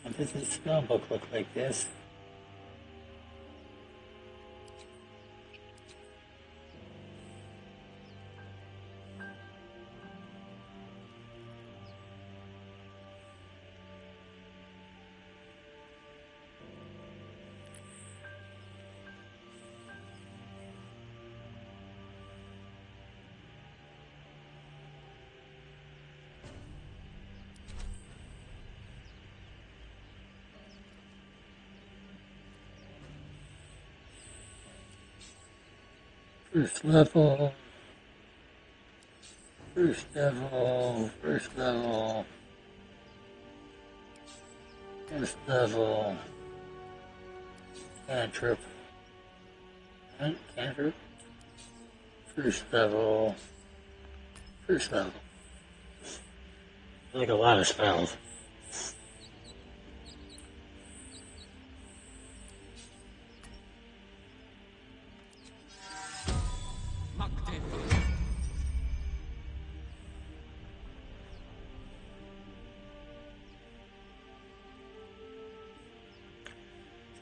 What does this spell book look like this? First level, first level, first level, first level, cantrip, cantrip, first level, first level. Like a lot of spells.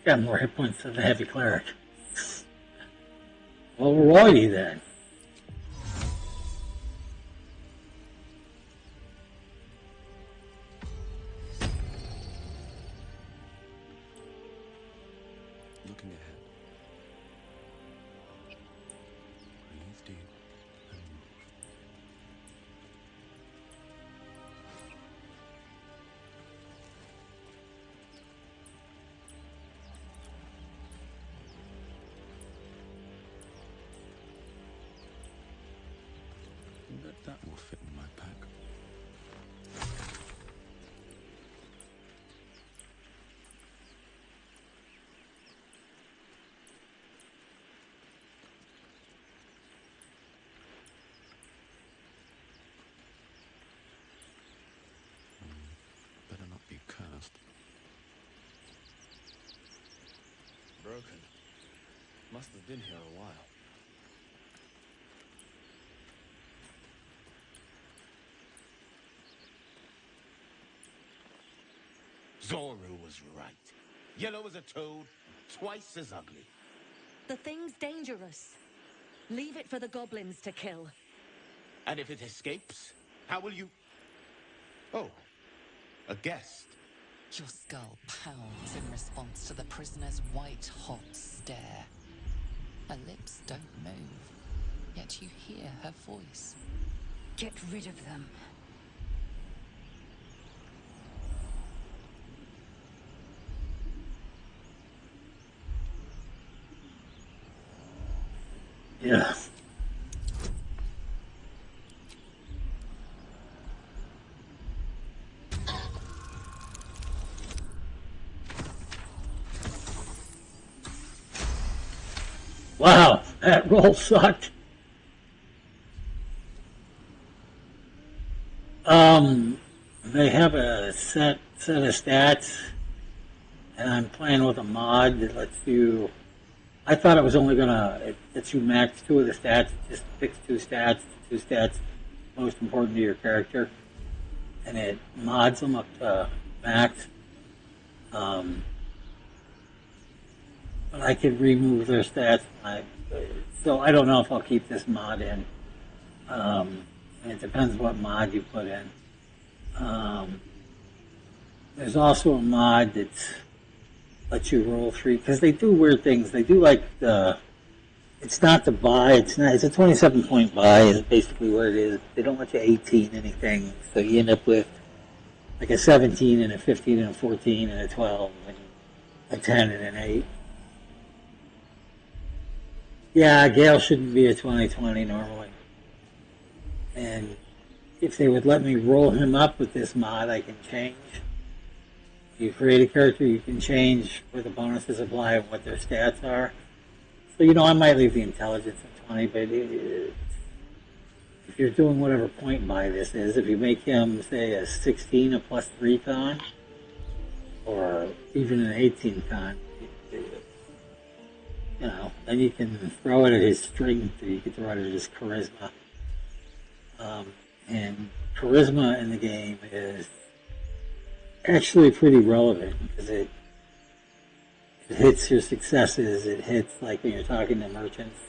Got more hit points than the heavy cleric. Well, righty then. Looking ahead. Breathe deep and move. Bet that will fit in my pack. Better not be cursed. Broken. must have been here a while. Zoru was right. Yellow as a toad, twice as ugly. The thing's dangerous. Leave it for the goblins to kill. And if it escapes, how will you... Oh, a guest. Your skull pounds in response to the prisoner's white-hot stare. Her lips don't move, yet you hear her voice. Get rid of them. Yeah. Wow, that roll sucked. They have a set of stats, and I'm playing with a mod that lets you. I thought it was only it lets you max 2 of the stats. It just picks 2 stats most important to your character, and it mods them up to max. But I could remove their stats. So I don't know if I'll keep this mod in. And it depends what mod you put in. There's also a mod that lets you roll 3 because they do weird things. They do like it's not the buy. It's a 27-point buy is basically what it is. They don't let you 18 anything, so you end up with like a 17 and a 15 and a 14 and a 12 and a 10 and an 8. Yeah, Gale shouldn't be a 20/20 normally. And if they would let me roll him up with this mod, I can change. You create a character, you can change where the bonuses apply and what their stats are. So, I might leave the intelligence at 20, but if you're doing whatever point buy this is, if you make him, say, a 16, a +3 con, or even an 18 con, then you can throw it at his strength, or you can throw it at his charisma. And charisma in the game is actually pretty relevant because it hits your successes. It hits like when you're talking to merchants.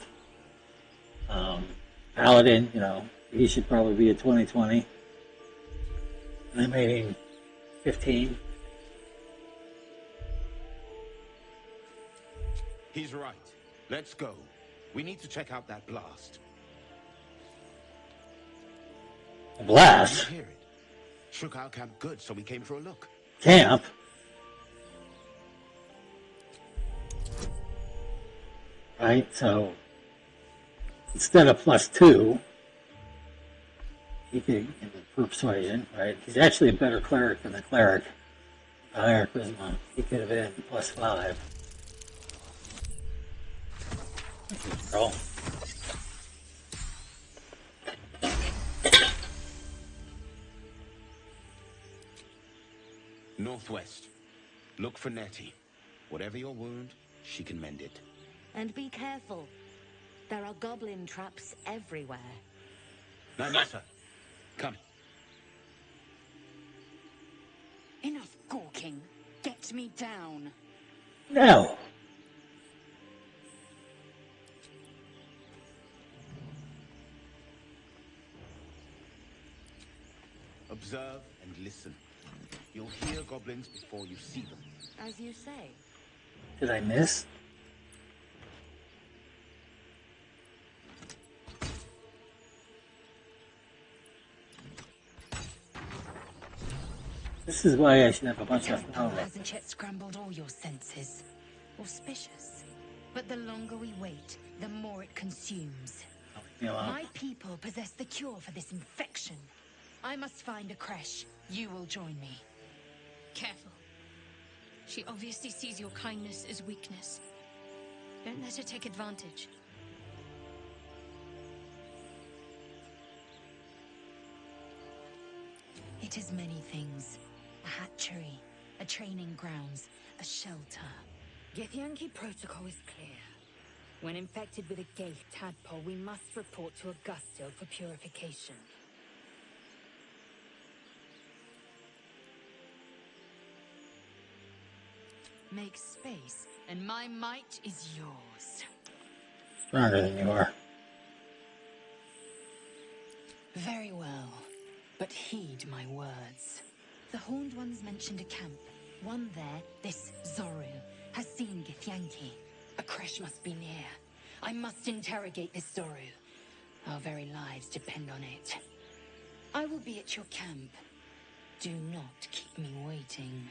Paladin, he should probably be a 20/20. And I made him 15. He's right. Let's go. We need to check out that blast. A blast? You hear it? Shook our camp good, so we came for a look. Camp? Right, so instead of +2, he could get persuasion, right? He's actually a better cleric than the cleric. A higher charisma. He could have been +5. Roll. Northwest. Look for Nettie. Whatever your wound, she can mend it. And be careful. There are goblin traps everywhere. Nymasa, come. Enough gawking. Get me down. No. Observe and listen. You'll hear goblins before you see them. As you say. Did I miss? This is why I should have a bunch of Tempo power. hasn't yet scrambled all your senses. Auspicious. But the longer we wait, the more it consumes. My people possess the cure for this infection. I must find a creche. You will join me. Careful. She obviously sees your kindness as weakness. Don't let her take advantage. It is many things. A hatchery, a training grounds, a shelter. Githyanki protocol is clear. When infected with a Gaith tadpole, we must report to Augustil for purification. Make space, and my might is yours. Stronger than you are. Very well, but heed my words. The Horned Ones mentioned a camp. One there, this Zoru, has seen Githyanki. A crash must be near. I must interrogate this Zoru. Our very lives depend on it. I will be at your camp. Do not keep me waiting.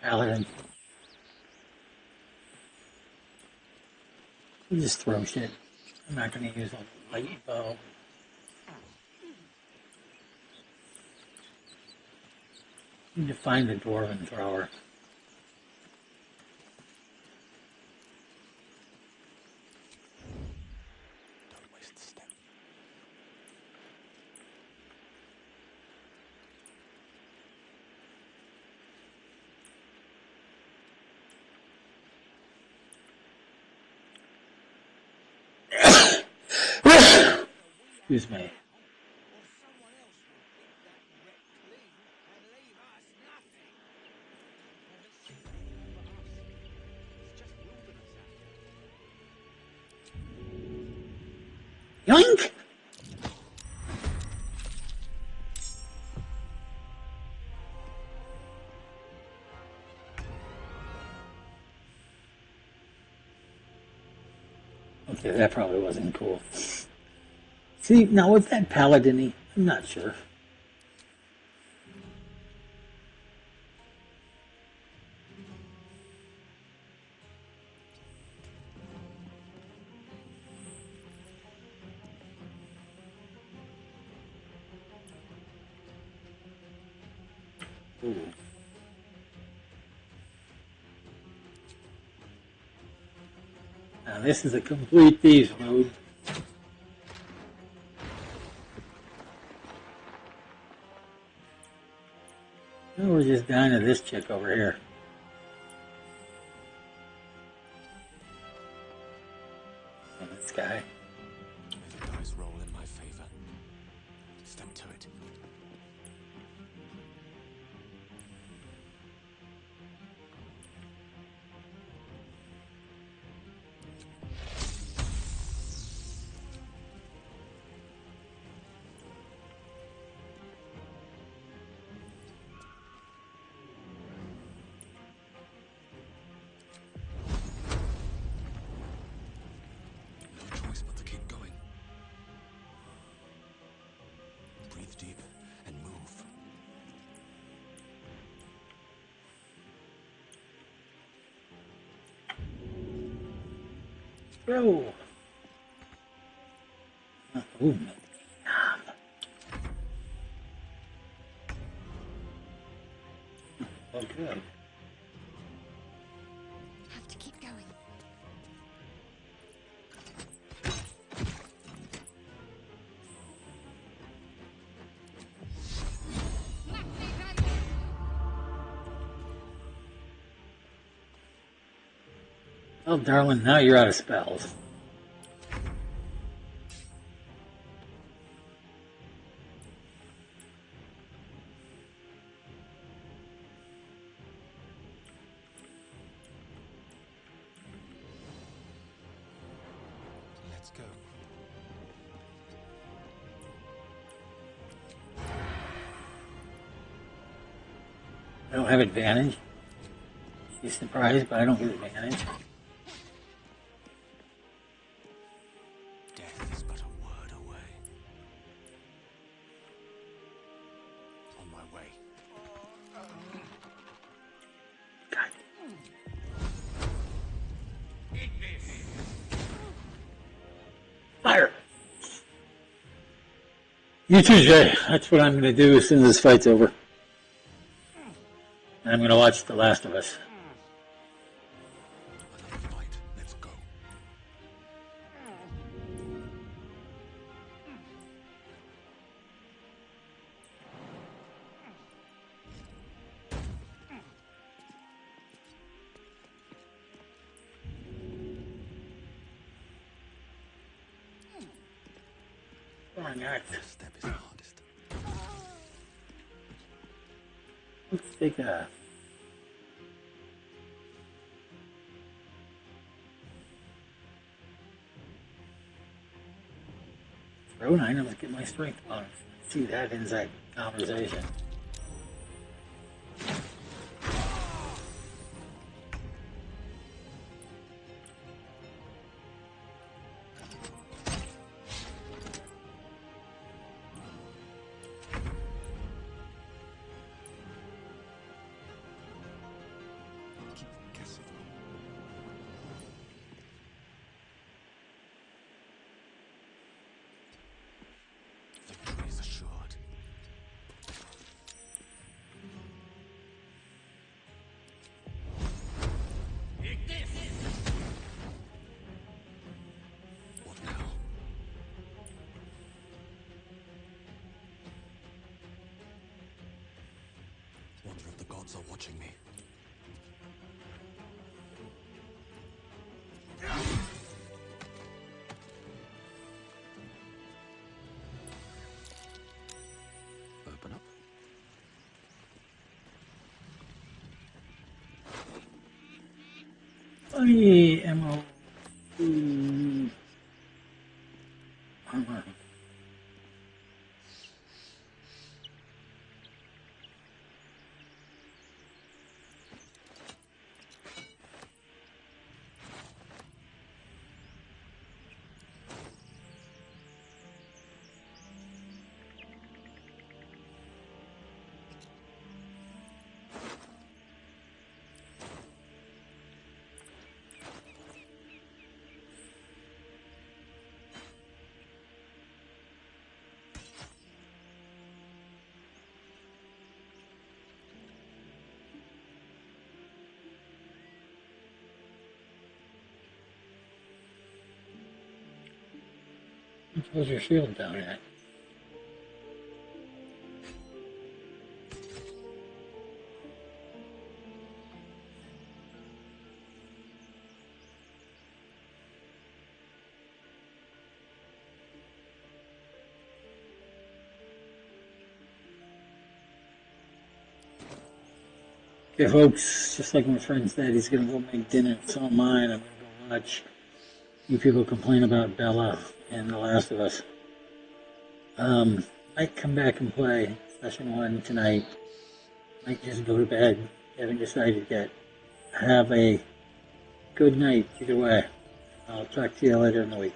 Paladin. You just throw shit. I'm not going to use a light bow. Need to find the dwarven thrower. Don't waste a step. Excuse me. Yoink! Okay, that probably wasn't cool. See, now was that paladin-y? I'm not sure. Ooh. Now this is a complete beast mode. Now we're just down to this chick over here. And this guy. May the dice roll in my favor. Step to it. No choice but to keep going. Breathe deep and move. Go. Movement. Oh, good. Have to keep going. Oh, darling, now you're out of spells. Let's go. I don't have advantage. She's surprised, but I don't get advantage. Death is but a word away. On my way. God. It Fire! You too, Jay. That's what I'm going to do as soon as this fight's over. And I'm going to watch The Last of Us. Another fight. Let's go. Next step is hardest. Let's take a throw 9 and let's get my strength bonus. See that ends that conversation. Are watching me. Open up. Funny ammo. Armor. How's your shield down at? Okay, folks, just like my friend said, he's going to go make dinner. So am I. I'm going to go watch you people complain about Bella and The Last of Us. Might come back and play session 1 tonight. Might just go to bed. Haven't decided yet. Have a good night either way. I'll talk to you later in the week.